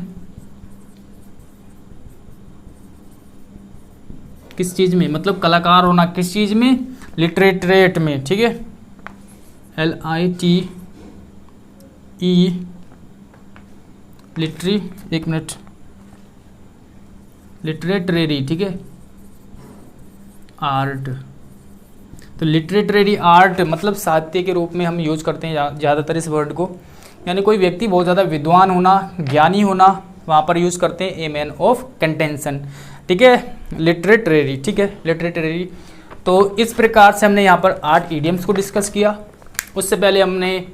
किस चीज में, मतलब कलाकार होना किस चीज में, लिटरेट में, ठीक है, LITE लिटरी, एक मिनट, लिटरेटरी, ठीक है, आर्ट। तो लिटरेटरी आर्ट मतलब साहित्य के रूप में हम यूज करते हैं ज़्यादातर इस वर्ड को, यानी कोई व्यक्ति बहुत ज़्यादा विद्वान होना, ज्ञानी होना, वहाँ पर यूज़ करते हैं ए मैन ऑफ कंटेंशन, ठीक है, लिटरेटरी, ठीक है, लिटरेटरी। तो इस प्रकार से हमने यहाँ पर 8 इडियम्स को डिस्कस किया। उससे पहले हमने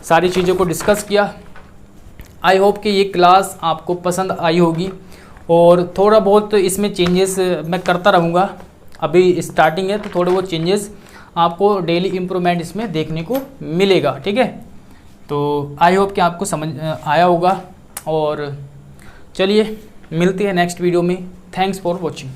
सारी चीज़ों को डिस्कस किया। आई होप कि ये क्लास आपको पसंद आई होगी और थोड़ा बहुत इसमें चेंजेस मैं करता रहूँगा। अभी स्टार्टिंग है तो थोड़े बहुत चेंजेस आपको डेली इम्प्रूवमेंट इसमें देखने को मिलेगा, ठीक है। तो आई होप कि आपको समझ आया होगा और चलिए मिलते हैं नेक्स्ट वीडियो में। Thanks for watching.